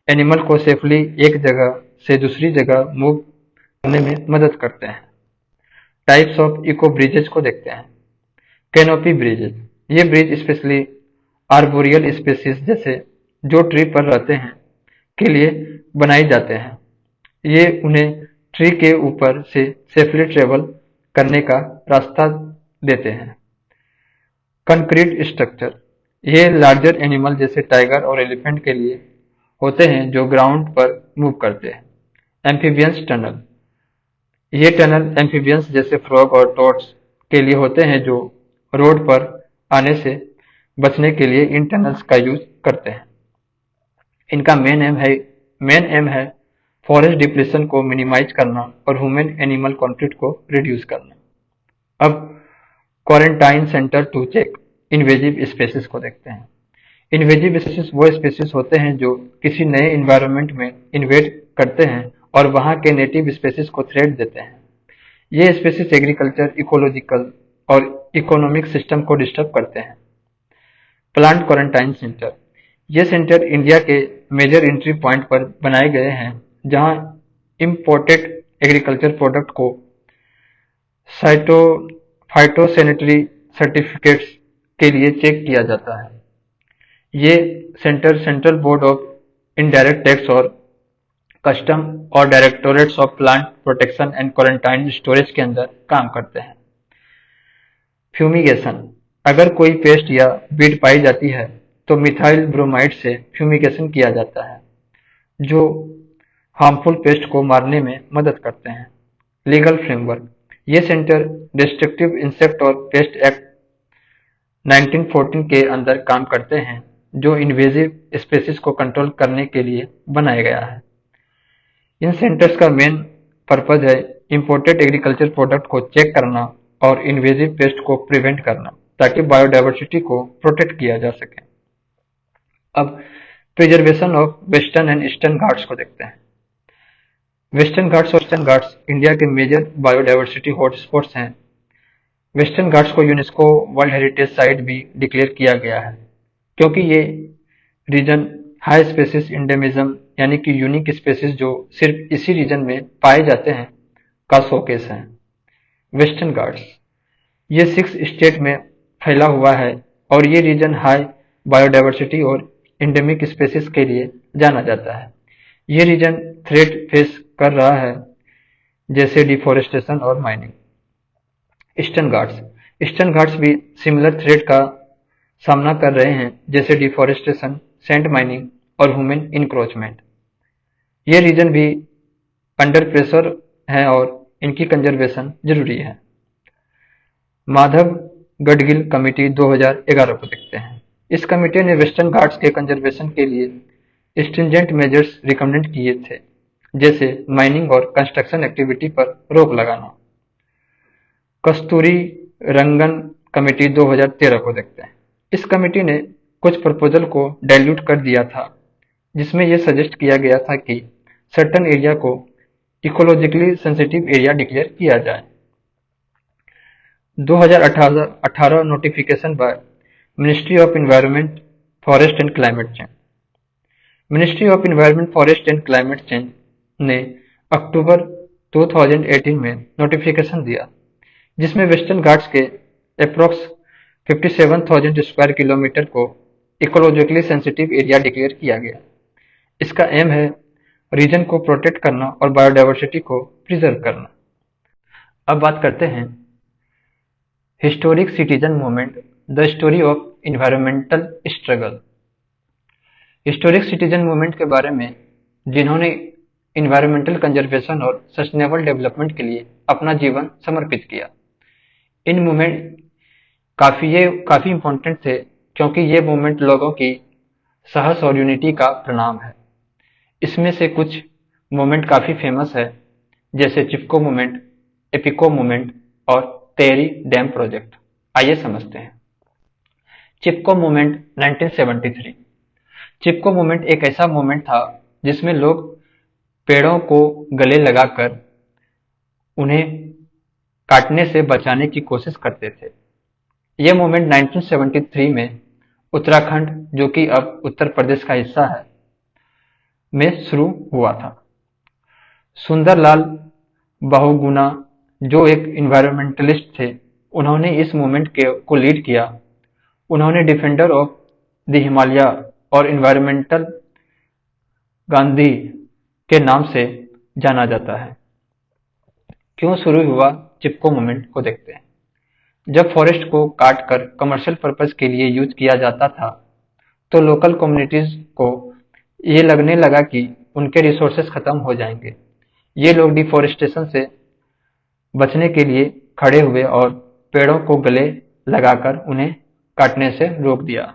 एनिमल को सेफली एक जगह से दूसरी जगह मूव करने में मदद करते हैं। टाइप्स ऑफ इको ब्रिजेज को देखते हैं। कैनोपी ब्रिजेज, ये ब्रिज स्पेशली आर्बोरियल स्पेसीज जैसे जो ट्री पर रहते हैं के लिए बनाए जाते हैं। ये उन्हें ट्री के ऊपर से सेफली ट्रेवल करने का रास्ता देते हैं। कंक्रीट स्ट्रक्चर, ये लार्जर एनिमल जैसे टाइगर और एलिफेंट के लिए होते हैं जो ग्राउंड पर मूव करते हैं। एम्फीबियंस टनल, ये टनल एम्फीबियंस जैसे फ्रॉग और टोड्स के लिए होते हैं जो रोड पर आने से बचने के लिए इन टनल्स का यूज करते हैं। इनका मेन एम है फॉरेस्ट डिप्रेशन को मिनिमाइज करना और ह्यूमन एनिमल कॉन्फ्लिक्ट को रिड्यूस करना। अब quarantine centre to check invasive species को देखते हैं। इन्वेजिव स्पेसीज वो स्पेसीज होते हैं जो किसी नए इन्वायरमेंट में इन्वेड करते हैं और वहां के नेटिव स्पेसीज को थ्रेट देते हैं। ये स्पेसीज एग्रीकल्चर, इकोलॉजिकल और इकोनॉमिक सिस्टम को डिस्टर्ब करते हैं। प्लांट क्वारंटाइन सेंटर, ये सेंटर इंडिया के मेजर एंट्री पॉइंट पर बनाए गए हैं जहां इम्पोर्टेड एग्रीकल्चर प्रोडक्ट को फाइटोसैनिटरी सर्टिफिकेट्स के लिए चेक किया जाता है। ये centre central board of indirect tax और कस्टम और directorates of plant protection and quarantine storage के अंदर काम करते हैं। फ्यूमिगेशन, अगर कोई पेस्ट या बीड पाई जाती है तो मिथाइल ब्रोमाइड से फ्यूमिगेशन किया जाता है जो हार्मफुल पेस्ट को मारने में मदद करते हैं। लीगल फ्रेमवर्क, ये सेंटर डिस्ट्रक्टिव इंसेक्ट और पेस्ट एक्ट 1914 के अंदर काम करते हैं जो इन्वेजिव स्पेसीज को कंट्रोल करने के लिए बनाया गया है। इन सेंटर्स का मेन पर्पज है इंपोर्टेड एग्रीकल्चर प्रोडक्ट को चेक करना और इन्वेजिव पेस्ट को प्रिवेंट करना ताकि बायोडायवर्सिटी को प्रोटेक्ट किया जा सके। अब preservation of western and eastern Ghats को देखते हैं। वेस्टर्न घाट्स और ईस्टर्न घाट्स इंडिया के मेजर बायोडायवर्सिटी हॉटस्पॉट्स हैं। वेस्टर्न घाट्स को यूनेस्को वर्ल्ड हेरिटेज साइट भी डिक्लेयर किया गया है क्योंकि ये रीजन हाई स्पेसीज इंडेमिज्म यानी कि यूनिक स्पेसीज जो सिर्फ इसी रीजन में पाए जाते हैं का शोकेस है। वेस्टर्न घाट्स ये 6 स्टेट में फैला हुआ है और ये रीजन हाई बायोडायवर्सिटी और इंडेमिक स्पेसीज के लिए जाना जाता है। ये रीजन थ्रेट फेस कर रहा है जैसे डिफोरेस्टेशन और माइनिंग। ईस्टर्न घाट्स भी सिमिलर थ्रेट का सामना कर रहे हैं जैसे डिफोरेस्टेशन, सैंड माइनिंग और ह्यूमन इंक्रोचमेंट। ये रीजन भी अंडर प्रेशर है और इनकी कंजर्वेशन जरूरी है। माधव गडगिल कमेटी 2011 को देखते हैं। इस कमेटी ने वेस्टर्न घाट्स के कंजर्वेशन के लिए स्ट्रिंजेंट मेजर्स रिकमेंड किए थे जैसे माइनिंग और कंस्ट्रक्शन एक्टिविटी पर रोक लगाना। कस्तूरी रंगन कमेटी 2013 को देखते हैं। इस कमेटी ने कुछ प्रपोजल को डाइल्यूट कर दिया था जिसमें यह सजेस्ट किया गया था कि सर्टन एरिया को इकोलॉजिकली सेंसिटिव एरिया डिक्लेयर किया जाए। 2018 notification by ministry of environment, forest and climate change. Ministry of environment, forest and climate change ने अक्टूबर 2018 में नोटिफिकेशन दिया जिसमें वेस्टर्न घाट्स के अप्रोक्स 57,000 स्क्वायर किलोमीटर को इकोलॉजिकली सेंसिटिव एरिया डिक्लेयर किया गया। इसका एम है रीजन को प्रोटेक्ट करना और बायोडायवर्सिटी को प्रिजर्व करना। अब बात करते हैं historic citizen movement, the story of environmental struggle. Historic citizen movement के बारे में जिन्होंने इन्वायरमेंटल कंजर्वेशन और सस्टेनेबल डेवलपमेंट के लिए अपना जीवन समर्पित किया। इन मूवमेंट काफी इम्पोर्टेंट थे क्योंकि ये मूवमेंट लोगों की साहस और यूनिटी का प्रणाम है। इसमें से कुछ मूवमेंट काफी फेमस है, जैसे चिपको मूवमेंट, एपिको मूवमेंट और तेहरी डैम प्रोजेक्ट। आइए समझते हैं। चिपको मूवमेंट 1973। चिपको मूवमेंट एक ऐसा मूवमेंट था जिसमें लोग पेड़ों को गले लगाकर उन्हें काटने से बचाने की कोशिश करते थे। यह मूवमेंट 1973 में उत्तराखंड, जो कि अब उत्तर प्रदेश का हिस्सा है, में शुरू हुआ था। सुंदरलाल बहुगुणा, जो एक इन्वायरमेंटलिस्ट थे, उन्होंने इस मूवमेंट को लीड किया। उन्होंने डिफेंडर ऑफ द हिमालय और इन्वायरमेंटल गांधी के नाम से जाना जाता है। क्यों शुरू हुआ चिपको मूवमेंट को देखते हैं। जब फॉरेस्ट को काटकर कमर्शियल पर्पस के लिए यूज किया जाता था, तो लोकल कम्युनिटीज को ये लगने लगा कि उनके रिसोर्सेज खत्म हो जाएंगे। ये लोग डिफोरेस्टेशन से बचने के लिए खड़े हुए और पेड़ों को गले लगाकर उन्हें काटने से रोक दिया।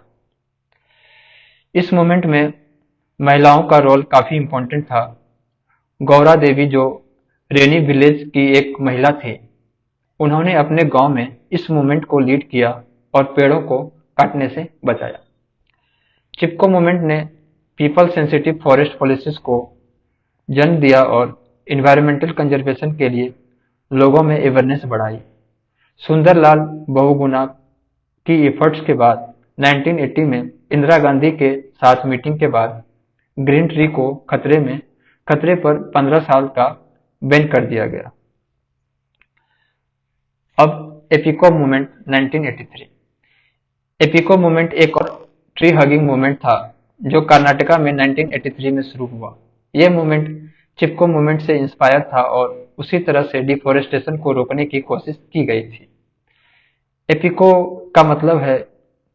इस मूवमेंट में महिलाओं का रोल काफी इम्पोर्टेंट था। गौरा देवी, जो रेनी विलेज की एक महिला थी, उन्होंने अपने गांव में इस मूवमेंट को लीड किया और पेड़ों को काटने से बचाया। चिपको मूवमेंट ने पीपल सेंसिटिव फॉरेस्ट पॉलिसीज को जन्म दिया और इन्वायरमेंटल कंजर्वेशन के लिए लोगों में अवेयरनेस बढ़ाई। सुंदरलाल बहुगुणा की एफर्ट्स के बाद 1980 में इंदिरा गांधी के साथ मीटिंग के बाद ग्रीन ट्री को खतरे पर 15 साल का बैन कर दिया गया। अब एपिको मूवमेंट 1983। एपिको मूवमेंट एक और ट्री हगिंग मूवमेंट था जो कर्नाटका में 1983 में शुरू हुआ। यह मूवमेंट चिपको मूवमेंट से इंस्पायर था और उसी तरह से डिफोरेस्टेशन को रोकने की कोशिश की गई थी। एपिको का मतलब है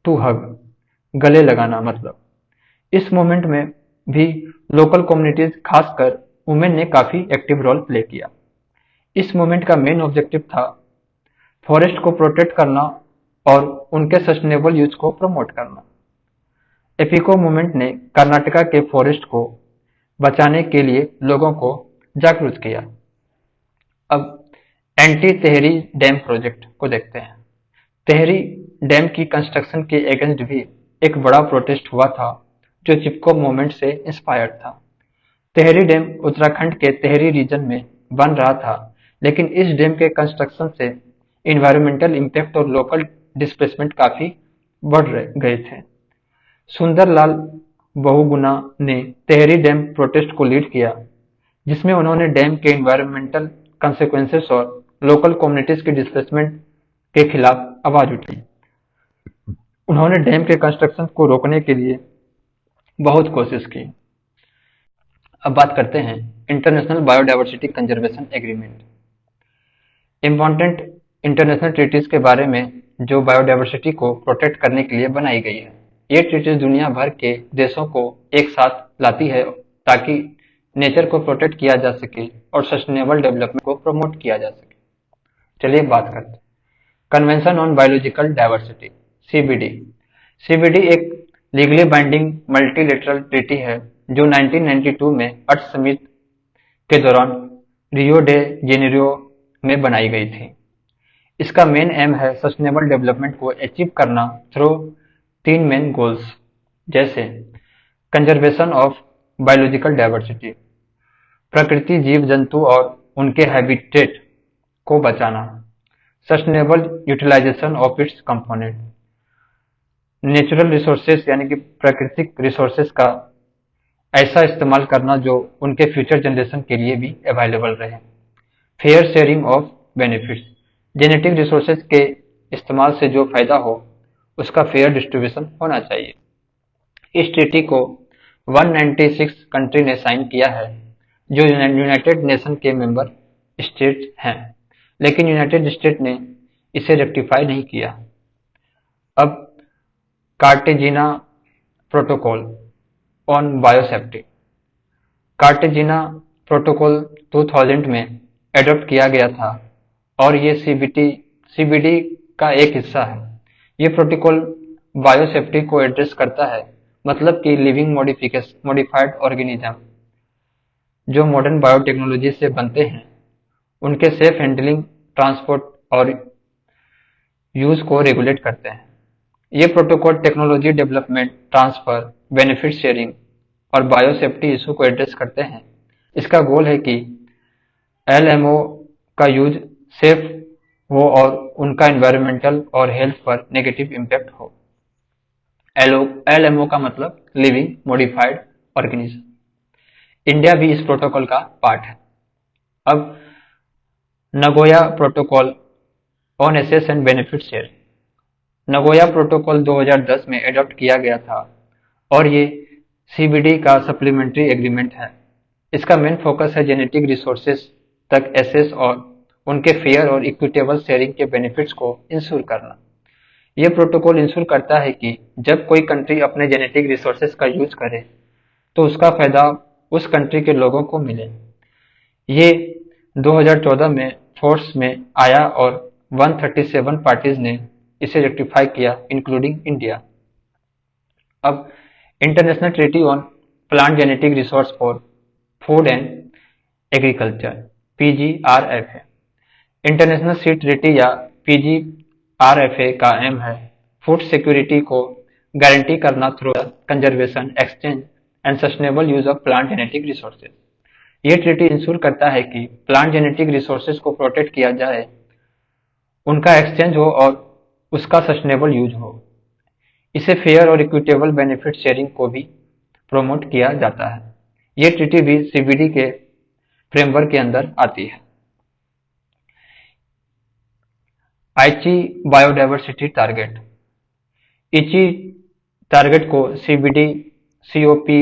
टू हग, गले लगाना मतलब। इस मूवमेंट में भी लोकल कम्युनिटीज, खासकर वुमेन ने काफी एक्टिव रोल प्ले किया। इस मूवमेंट का मेन ऑब्जेक्टिव था फॉरेस्ट को प्रोटेक्ट करना और उनके सस्टेनेबल यूज को प्रमोट करना। एपिको मूवमेंट ने कर्नाटका के फॉरेस्ट को बचाने के लिए लोगों को जागरूक किया। अब एंटी तेहरी डैम प्रोजेक्ट को देखते हैं। तेहरी डैम की कंस्ट्रक्शन के अगेंस्ट भी एक बड़ा प्रोटेस्ट हुआ था जो चिपको मूवमेंट से इंस्पायर्ड था। तेहरी डैम उत्तराखंड के तेहरी रीजन में बन रहा था, लेकिन इस डैम के कंस्ट्रक्शन से इन्वायरमेंटल इम्पैक्ट और लोकल डिस्प्लेसमेंट काफी बढ़ गए थे। सुंदरलाल बहुगुणा ने तेहरी डैम प्रोटेस्ट को लीड किया, जिसमें उन्होंने डैम के इन्वायरमेंटल कंसेक्वेंसेस और लोकल कम्युनिटीज के डिस्प्लेसमेंट के खिलाफ आवाज उठाई। उन्होंने डैम के कंस्ट्रक्शन को रोकने के लिए बहुत कोशिश की। अब बात करते हैं international biodiversity conservation agreement. Important international treaties के बारे में जो बायोडायवर्सिटी को प्रोटेक्ट करने के लिए बनाई गई है। ये ट्रीटीज दुनिया भर के देशों को एक साथ लाती है ताकि नेचर को प्रोटेक्ट किया जा सके और सस्टेनेबल डेवलपमेंट को प्रमोट किया जा सके। चलिए बात करते हैं convention on biological diversity, CBD. CBD एक लीगली बाइंडिंग मल्टीलेटरल ट्रीटी है जो 1992 में अर्थ समिट के दौरान रियो डे जेनेरियो में बनाई गई थी। इसका मेन एम है सस्टेनेबल डेवलपमेंट को अचीव करना थ्रू 3 मेन गोल्स, जैसे कंजर्वेशन ऑफ बायोलॉजिकल डायवर्सिटी, प्रकृति जीव जंतु और उनके हैबिटेट को बचाना, sustainable utilisation of its component, natural resources यानी कि प्राकृतिक रिसोर्सेज का ऐसा इस्तेमाल करना जो उनके फ्यूचर जनरेशन के लिए भी अवेलेबल रहे, fair sharing of benefits, genetic resources के इस्तेमाल से जो फायदा हो उसका फेयर डिस्ट्रीब्यूशन होना चाहिए। इस ट्रीटी को 196 कंट्री ने साइन किया है जो यूनाइटेड नेशन के मेंबर स्टेट हैं, लेकिन यूनाइटेड स्टेट ने इसे रेक्टिफाई नहीं किया। अब Cartagena protocol on biosafety. Cartagena protocol 2000 में एडॉप्ट किया गया था और ये सीबीडी का एक हिस्सा है। ये प्रोटोकॉल बायोसेफ्टी को एड्रेस करता है, मतलब कि लिविंग मॉडिफाइड ऑर्गेनिज्म जो मॉडर्न बायोटेक्नोलॉजी से बनते हैं उनके सेफ हैंडलिंग, ट्रांसपोर्ट और यूज को रेगुलेट करते हैं। ये protocol technology development, transfer, benefit sharing और बायोसेफ्टी इशू को एड्रेस करते हैं। इसका गोल है कि एलएमओ का यूज सेफ हो और उनका एनवायरमेंटल और हेल्थ पर नेगेटिव इम्पैक्ट हो। एलएमओ का मतलब लिविंग मॉडिफाइड ऑर्गेनिज्म। इंडिया भी इस प्रोटोकॉल का पार्ट है। अब Nagoya protocol on access and benefit sharing. Nagoya protocol 2010 में एडॉप्ट किया गया था और ये सीबीडी का सप्लीमेंट्री एग्रीमेंट है। इसका मेन फोकस है जेनेटिक रिसोर्सेज तक एक्सेस और उनके फेयर और इक्विटेबल शेयरिंग के बेनिफिट्स को इंश्योर करना। यह प्रोटोकॉल इंश्योर करता है कि जब कोई कंट्री अपने जेनेटिक रिसोर्सेज का यूज करे तो उसका फायदा उस कंट्री के लोगों को मिले। ये 2014 में फोर्स में आया और 137 पार्टीज ने इसे रेक्टिफाई किया, इंक्लूडिंग इंडिया। अब international treaty on plant genetic resource for food and agriculture PGRFA. International seed treaty या पीजीआरएफए का एम है फूड सिक्योरिटी को गारंटी करना through conservation, exchange and sustainable use of plant genetic resources. ये treaty ensure करता है कि plant genetic resources को प्रोटेक्ट किया जाए, उनका एक्सचेंज हो और उसका सस्टेनेबल यूज हो। इसे फेयर और इक्विटेबल बेनिफिट शेयरिंग को भी प्रमोट किया जाता है। ये ट्रीटी भी सीबीडी के फ्रेमवर्क के अंदर आती है। आईची बायोडायवर्सिटी टारगेट। इची टारगेट को सीबीडी सीओपी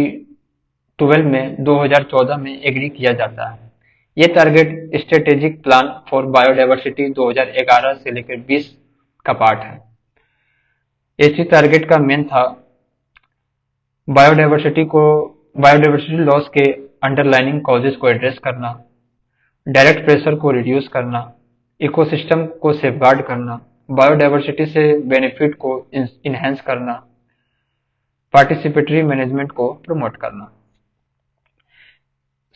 12 में 2014 में एग्री किया जाता है। ये target strategic plan for biodiversity 2011 से लेकर 20 का पार्ट है। इसी टारगेट का मेन था बायोडायवर्सिटी लॉस के अंडरलाइनिंग कॉजेज को एड्रेस करना, डायरेक्ट प्रेशर को रिड्यूस करना, इकोसिस्टम को सेफगार्ड करना, बायोडायवर्सिटी से बेनिफिट को इनहेंस करना, पार्टिसिपेटरी मैनेजमेंट को प्रमोट करना।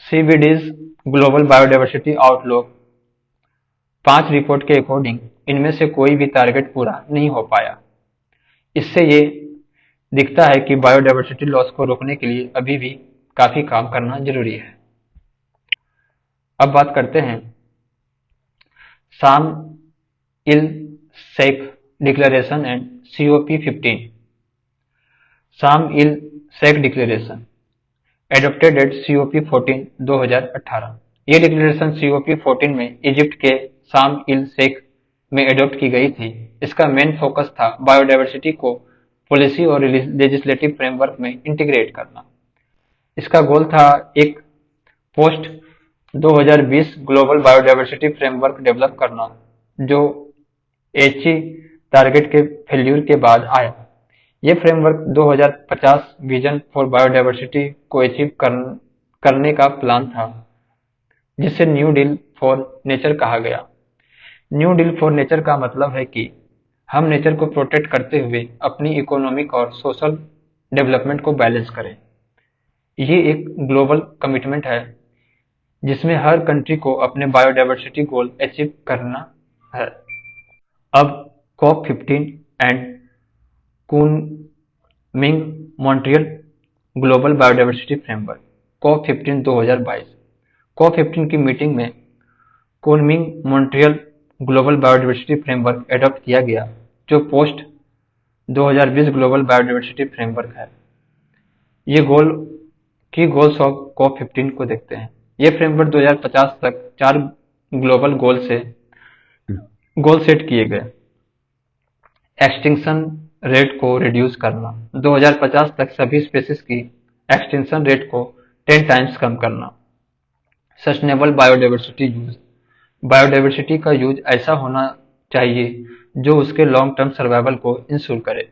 सीबीडीज ग्लोबल बायोडायवर्सिटी आउटलुक 5 रिपोर्ट के अकॉर्डिंग इनमें से कोई भी टारगेट पूरा नहीं हो पाया। इससे ये दिखता है कि बायोडायवर्सिटी लॉस को रोकने के लिए अभी भी काफी काम करना जरूरी है। अब बात करते हैं Sharm el Sheikh declaration and COP 15। Sharm el Sheikh declaration adopted at COP 14 2018। ये डिक्लेरेशन सीओपी 14 में इजिप्ट के शार्म इल शेख में एडॉप्ट की गई थी। इसका मेन फोकस था बायोडायवर्सिटी को पॉलिसी और लेजिस्लेटिव फ्रेमवर्क में इंटीग्रेट करना। इसका गोल था एक post 2020 global biodiversity framework develop करना जो एची टारगेट के फेल्यूर के बाद आया। ये फ्रेमवर्क 2050 विजन फॉर बायोडायवर्सिटी को अचीव करने का प्लान था, जिसे न्यू डील फॉर नेचर कहा गया। न्यू डील फॉर नेचर का मतलब है कि हम नेचर को प्रोटेक्ट करते हुए अपनी इकोनॉमिक और सोशल डेवलपमेंट को बैलेंस करें। ये एक ग्लोबल कमिटमेंट है जिसमें हर कंट्री को अपने बायोडायवर्सिटी गोल अचीव करना है। अब COP 15 and Kunming Montreal global biodiversity framework COP 15 2022। COP 15 की मीटिंग में Kunming Montreal global biodiversity framework adopt किया गया जो पोस्ट 2020 ग्लोबल बायोडायवर्सिटी फ्रेमवर्क है। ये गोल्स ऑफ कॉप 15 को देखते हैं। ये फ्रेमवर्क 2050 तक 4 ग्लोबल गोल सेट किए गए। एक्सटिंक्शन रेट को रिड्यूस करना, 2050 तक सभी स्पीशीज की एक्सटिंक्शन रेट को 10 टाइम्स कम करना। सस्टेनेबल बायोडायवर्सिटी यूज, बायोडायवर्सिटी का यूज ऐसा होना चाहिए जो उसके लॉन्ग टर्म सर्वाइवल को इंश्योर करे।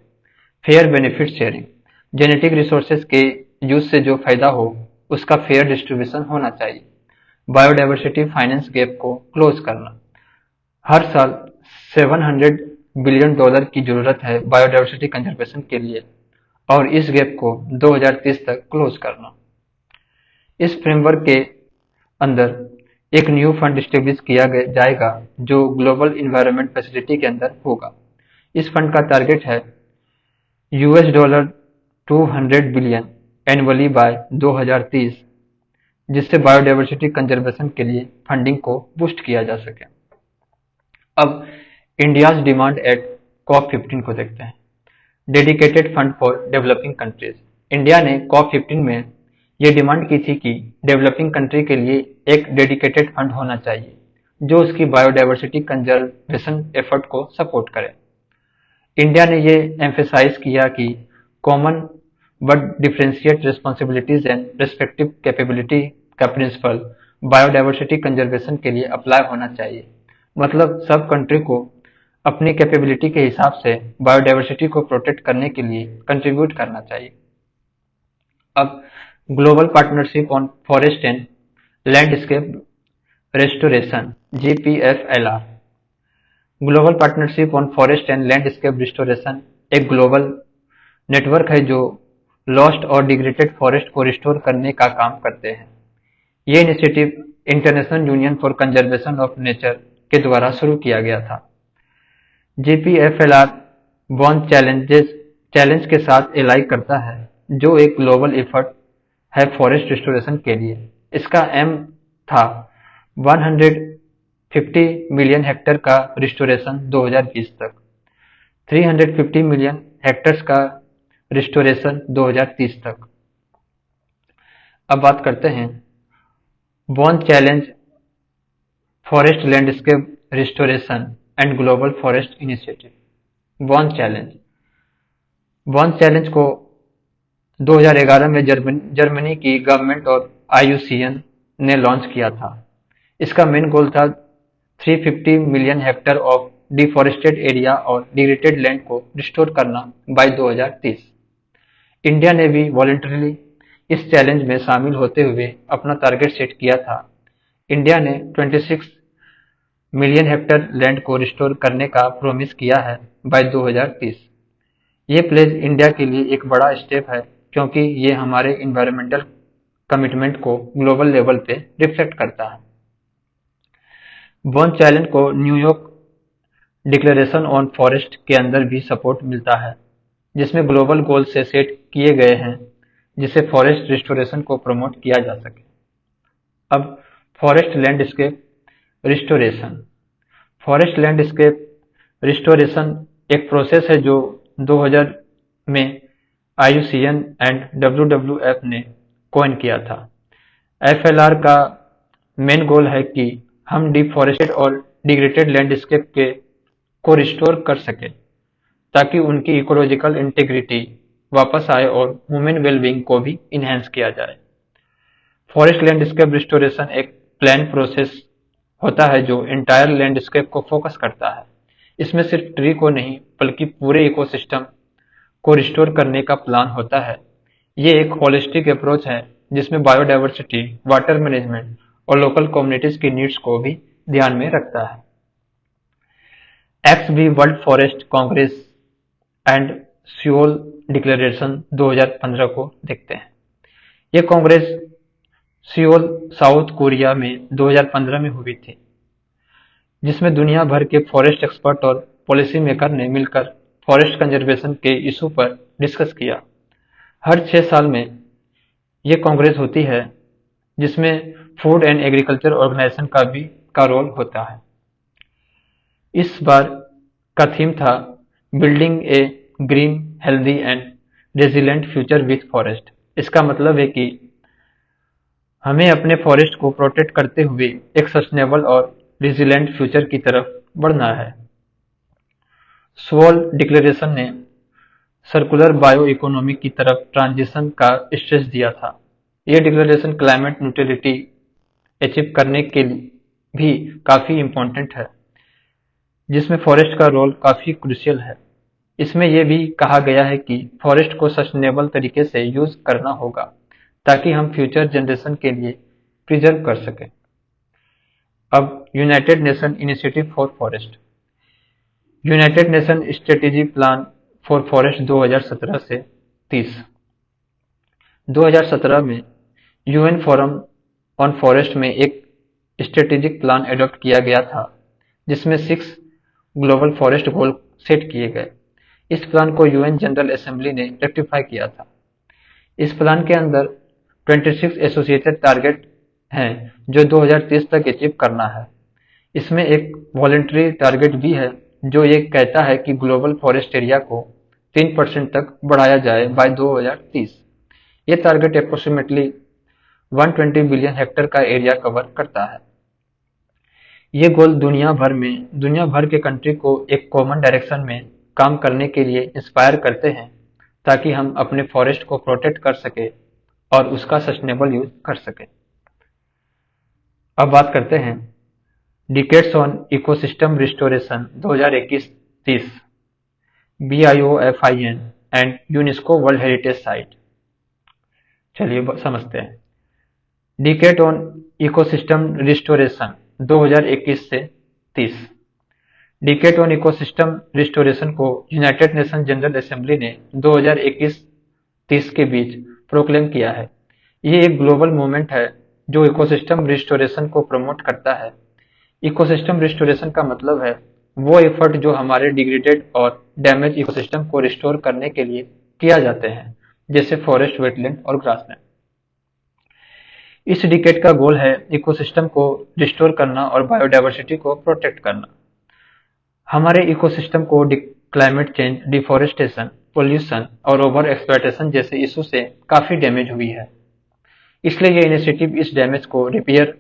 Fair benefit sharing, genetic resources के यूज से जो फायदा हो उसका फेयर डिस्ट्रीब्यूशन होना चाहिए। बायोडायवर्सिटी फाइनेंस गैप को क्लोज करना, हर साल $700 बिलियन की जरूरत है बायोडायवर्सिटी कंजर्वेशन के लिए और इस गैप को 2030 तक क्लोज करना। इस फ्रेमवर्क के अंदर एक न्यू फंड स्टेब्लिश किया जाएगा जो ग्लोबल इन्वायरमेंट फैसिलिटी के अंदर होगा। इस फंड का टारगेट है $200 बिलियन एनुअली बाय 2030, जिससे बायोडायवर्सिटी कंजर्वेशन के लिए फंडिंग को बूस्ट किया जा सके। अब इंडियाज डिमांड एट COP15 को देखते हैं। Dedicated fund for developing countries, India ने COP15 में ये डिमांड की थी कि डेवलपिंग कंट्री के लिए एक डेडिकेटेड फंड होना चाहिए जो उसकी बायोडायवर्सिटी कंजर्वेशन एफर्ट को सपोर्ट करे। इंडिया ने ये एम्फेसाइज किया कि common but differentiate responsibilities and respective capability का प्रिंसिपल बायोडायवर्सिटी कंजर्वेशन के लिए अप्लाई होना चाहिए। मतलब सब कंट्री को अपनी कैपेबिलिटी के हिसाब से बायोडायवर्सिटी को प्रोटेक्ट करने के लिए कंट्रीब्यूट करना चाहिए। अब global partnership on forest and landscape restoration GPFLR, global partnership on forest and landscape restoration एक ग्लोबल नेटवर्क है जो लॉस्ट और डिग्रेडेड फॉरेस्ट को रिस्टोर करने का काम करते हैं। ये initiative international union for conservation of nature के द्वारा शुरू किया गया था। GPFLR बॉन्ड चैलेंज के साथ एलाई करता है जो एक ग्लोबल एफर्ट है फॉरेस्ट रिस्टोरेशन के लिए। इसका एम था 150 मिलियन हेक्टेयर का रिस्टोरेशन 2020 तक, 350 मिलियन हेक्टेयर्स का रिस्टोरेशन 2030 तक। अब बात करते हैं Bonn challenge forest landscape restoration and global forest initiative. Bonn challenge को 2011 में जर्मनी की गवर्नमेंट और IUCN ने लॉन्च किया था। इसका मेन गोल था 350 मिलियन हेक्टेयर ऑफ डिफॉरेस्टेड एरिया और डिग्रेडेड लैंड को रिस्टोर करना बाय 2030। इंडिया ने भी वॉलंटरीली इस चैलेंज में शामिल होते हुए अपना टारगेट सेट किया था। इंडिया ने 26 मिलियन हेक्टेयर लैंड को रिस्टोर करने का प्रॉमिस किया है बाय 2030। ये प्लेज इंडिया के लिए एक बड़ा स्टेप है क्योंकि ये हमारे इन्वायरमेंटल कमिटमेंट को ग्लोबल लेवल पे रिफ्लेक्ट करता है। बॉन्ड चैलेंज को न्यूयॉर्क डिक्लेरेशन ऑन फॉरेस्ट के अंदर भी सपोर्ट मिलता है जिसमें ग्लोबल गोल से सेट किए गए हैं जिससे फॉरेस्ट रिस्टोरेशन को प्रमोट किया जा सके। अब forest landscape restoration. Forest landscape restoration एक प्रोसेस है जो 2000 में IUCN एंड WWF ने कॉइन किया था। FLR का मेन गोल है कि हम डिफॉरेस्टेड और डिग्रेडेड लैंडस्केप को रिस्टोर कर सके ताकि उनकी इकोलॉजिकल इंटीग्रिटी वापस आए और ह्यूमन वेलबींग को भी इन्हेंस किया जाए। फॉरेस्ट लैंडस्केप रिस्टोरेशन एक प्लान प्रोसेस होता है जो एंटायर लैंडस्केप को फोकस करता है। इसमें सिर्फ ट्री को नहीं बल्कि पूरे इकोसिस्टम को रिस्टोर करने का प्लान होता है। ये एक होलिस्टिक अप्रोच है जिसमें बायोडायवर्सिटी, वाटर मैनेजमेंट और लोकल कम्युनिटीज की नीड्स को भी ध्यान में रखता है। XB world forest Congress and Seoul declaration 2015 को देखते हैं। ये कांग्रेस सियोल साउथ कोरिया में 2015 में हुई थी जिसमें दुनिया भर के फॉरेस्ट एक्सपर्ट और पॉलिसी मेकर ने मिलकर फॉरेस्ट कंजर्वेशन के इशू पर डिस्कस किया। हर 6 साल में ये कांग्रेस होती है जिसमें फूड एंड एग्रीकल्चर ऑर्गेनाइजेशन का रोल होता है। इस बार का थीम था building A green healthy and resilient future with forest. इसका मतलब है कि हमें अपने फॉरेस्ट को प्रोटेक्ट करते हुए एक सस्टेनेबल और रेजिलेंट फ्यूचर की तरफ बढ़ना है। सोल डिक्लेरेशन ने सर्कुलर बायो इकोनॉमी की तरफ ट्रांजिशन का स्ट्रेस दिया था। यह डिक्लेरेशन क्लाइमेट न्यूट्रलिटी अचीव करने के लिए भी काफी इम्पोर्टेंट है जिसमें फॉरेस्ट का रोल काफी क्रूशियल है। इसमें यह भी कहा गया है कि फॉरेस्ट को सस्टेनेबल तरीके से यूज करना होगा ताकि हम फ्यूचर जनरेशन के लिए प्रिजर्व कर सकें। अब United nation initiative for forest, United nation strategy plan for forest 2017 से 30। 2017 में यूएन फोरम ऑन फॉरेस्ट में एक स्ट्रेटेजिक प्लान एडॉप्ट किया गया था जिसमें 6 ग्लोबल फॉरेस्ट गोल सेट किए गए। इस प्लान को यूएन जनरल असेंबली ने रेक्टिफाई किया था। इस प्लान के अंदर 26 एसोसिएटेड टारगेट हैं जो 2030 तक अचीव करना है। इसमें एक वॉलंटरी टारगेट भी है जो ये कहता है कि ग्लोबल फॉरेस्ट एरिया को 3% तक बढ़ाया जाए बाय 2030। ये टारगेट अप्रोक्सीमेटली 120 बिलियन हेक्टेयर का एरिया कवर करता है। ये गोल दुनिया भर के कंट्री को एक कॉमन डायरेक्शन में काम करने के लिए इंस्पायर करते हैं ताकि हम अपने फॉरेस्ट को प्रोटेक्ट कर सके और उसका सस्टेनेबल यूज कर सके। अब बात करते हैं decades on ecosystem restoration 2021-30 BIOFIN and UNESCO world heritage site. चलिए समझते हैं। डिकेड ऑन इकोसिस्टम रिस्टोरेशन 2021 से 30। डिकेड ऑन इकोसिस्टम रिस्टोरेशन को यूनाइटेड नेशन जनरल असेंबली ने 2021-30 के बीच प्रोक्लेम किया है। ये एक ग्लोबल मूवमेंट है जो इकोसिस्टम रिस्टोरेशन को प्रमोट करता है। इकोसिस्टम रिस्टोरेशन का मतलब है वो एफर्ट जो हमारे डिग्रेडेड और डैमेज इकोसिस्टम को रिस्टोर करने के लिए किया जाते हैं, जैसे फॉरेस्ट, वेटलैंड और ग्रासलैंड। इस डिकेड का गोल है इकोसिस्टम को रिस्टोर करना और बायोडायवर्सिटी को प्रोटेक्ट करना। हमारे इकोसिस्टम को क्लाइमेट चेंज, डिफोरेस्टेशन, पोल्यूशन और ओवर एक्सप्लॉयटेशन जैसे इशू से काफी डैमेज हुई है। इसलिए यह इनिशिएटिव इस डैमेज को रिपेयर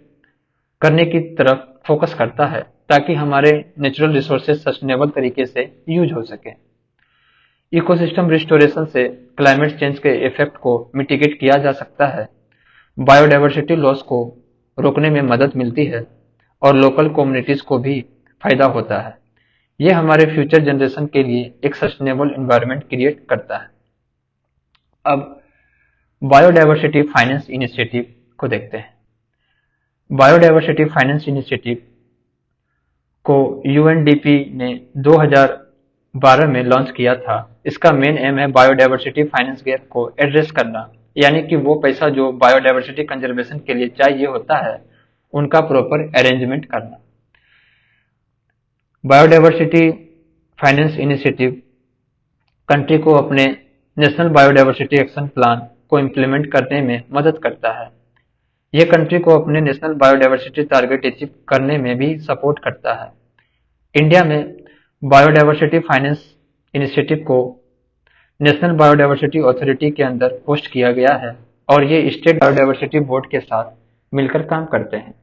करने की तरफ फोकस करता है ताकि हमारे नेचुरल रिसोर्सेज सस्टेनेबल तरीके से यूज हो सके। इकोसिस्टम रिस्टोरेशन से क्लाइमेट चेंज के इफेक्ट को मिटिगेट किया जा सकता है, बायोडायवर्सिटी लॉस को रोकने में मदद मिलती है और लोकल कम्युनिटीज को भी फायदा होता है। यह हमारे फ्यूचर जनरेशन के लिए एक सस्टेनेबल एनवायरनमेंट क्रिएट करता है। अब बायोडायवर्सिटी फाइनेंस इनिशिएटिव को देखते हैं। बायोडायवर्सिटी फाइनेंस इनिशिएटिव को यूएनडीपी ने 2012 में लॉन्च किया था। इसका मेन एम है बायोडायवर्सिटी फाइनेंस गैप को एड्रेस करना, यानी कि वो पैसा जो बायोडायवर्सिटी कंजर्वेशन के लिए चाहिए होता है उनका प्रॉपर अरेंजमेंट करना। बायोडायवर्सिटी फाइनेंस इनिशिएटिव कंट्री को अपने नेशनल बायोडायवर्सिटी एक्शन प्लान को इम्प्लीमेंट करने में मदद करता है। यह कंट्री को अपने नेशनल बायोडायवर्सिटी टारगेट अचीव करने में भी सपोर्ट करता है। इंडिया में बायोडायवर्सिटी फाइनेंस इनिशिएटिव को नेशनल बायोडायवर्सिटी अथॉरिटी के अंदर होस्ट किया गया है और ये स्टेट बायोडायवर्सिटी बोर्ड के साथ मिलकर काम करते हैं।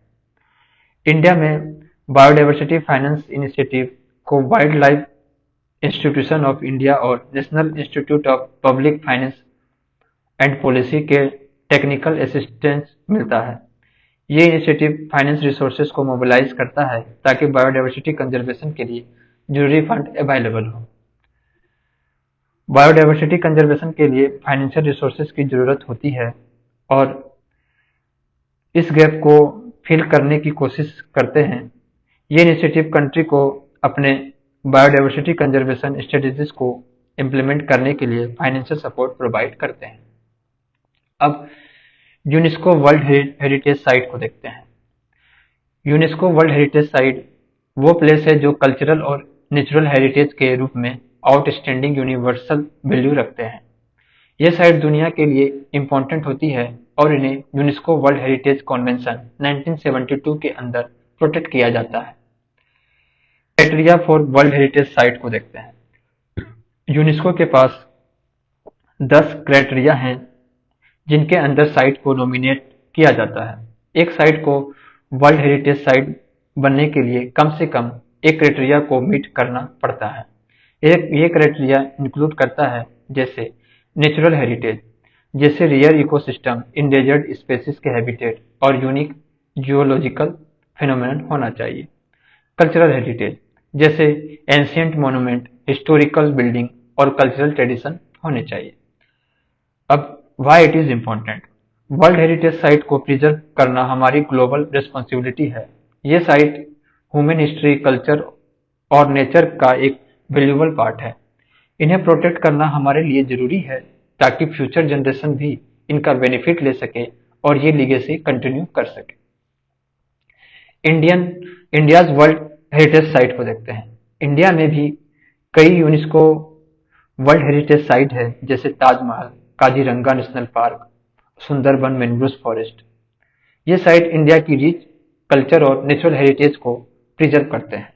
इंडिया में बायोडायवर्सिटी फाइनेंस इनिशिएटिव को wildlife institution of India और national institute of public finance and policy के टेक्निकल असिस्टेंस मिलता है। ये इनिशिएटिव फाइनेंस रिसोर्सेज को मोबिलाइज करता है ताकि बायोडायवर्सिटी कंजर्वेशन के लिए जरूरी फंड अवेलेबल हो। बायोडायवर्सिटी कंजर्वेशन के लिए फाइनेंशियल रिसोर्सेज की जरूरत होती है और इस गैप को फिल करने की कोशिश करते हैं। ये इनिशिएटिव कंट्री को अपने बायोडायवर्सिटी कंजर्वेशन स्ट्रेटेजीज को इम्प्लीमेंट करने के लिए फाइनेंशियल सपोर्ट प्रोवाइड करते हैं। अब यूनेस्को वर्ल्ड हेरिटेज साइट को देखते हैं। यूनेस्को वर्ल्ड हेरिटेज साइट वो प्लेस है जो कल्चरल और नेचुरल हेरिटेज के रूप में आउटस्टैंडिंग यूनिवर्सल वैल्यू रखते हैं। ये साइट दुनिया के लिए इम्पोर्टेंट होती है और इन्हें यूनेस्को वर्ल्ड हेरिटेज कन्वेंशन 1972 के अंदर प्रोटेक्ट किया जाता है। Criteria for world heritage site को देखते हैं। यूनेस्को के पास 10 क्राइटेरिया हैं जिनके अंदर साइट को नॉमिनेट किया जाता है। एक साइट को वर्ल्ड हेरिटेज साइट बनने के लिए कम से कम एक क्राइटेरिया को मीट करना पड़ता है। ये क्राइटेरिया इंक्लूड करता है जैसे नेचुरल हेरिटेज, जैसे रियर इकोसिस्टम, इंडेंजर्ड स्पेसीज के हैबिटेट और यूनिक जियोलॉजिकल फेनोमेनन होना चाहिए। कल्चरल हेरिटेज, जैसे एंशियंट मोन्यूमेंट, हिस्टोरिकल बिल्डिंग और कल्चरल ट्रेडिशन होने चाहिए। अब why it is important. World heritage site को प्रिजर्व करना हमारी ग्लोबल रिस्पॉन्सिबिलिटी है। ये साइट ह्यूमन हिस्ट्री, कल्चर और नेचर का एक वैल्यूबल पार्ट है। इन्हें प्रोटेक्ट करना हमारे लिए जरूरी है ताकि फ्यूचर जनरेशन भी इनका बेनिफिट ले सके और ये लीगेसी कंटिन्यू कर सके। Indian India's world heritage site को देखते हैं। इंडिया में भी कई यूनेस्को वर्ल्ड हेरिटेज साइट है, जैसे Taj Mahal, Kaziranga national park, Sundarban mangrove forest. ये साइट इंडिया की रिच कल्चर और नेचुरल हेरिटेज को प्रिजर्व करते हैं।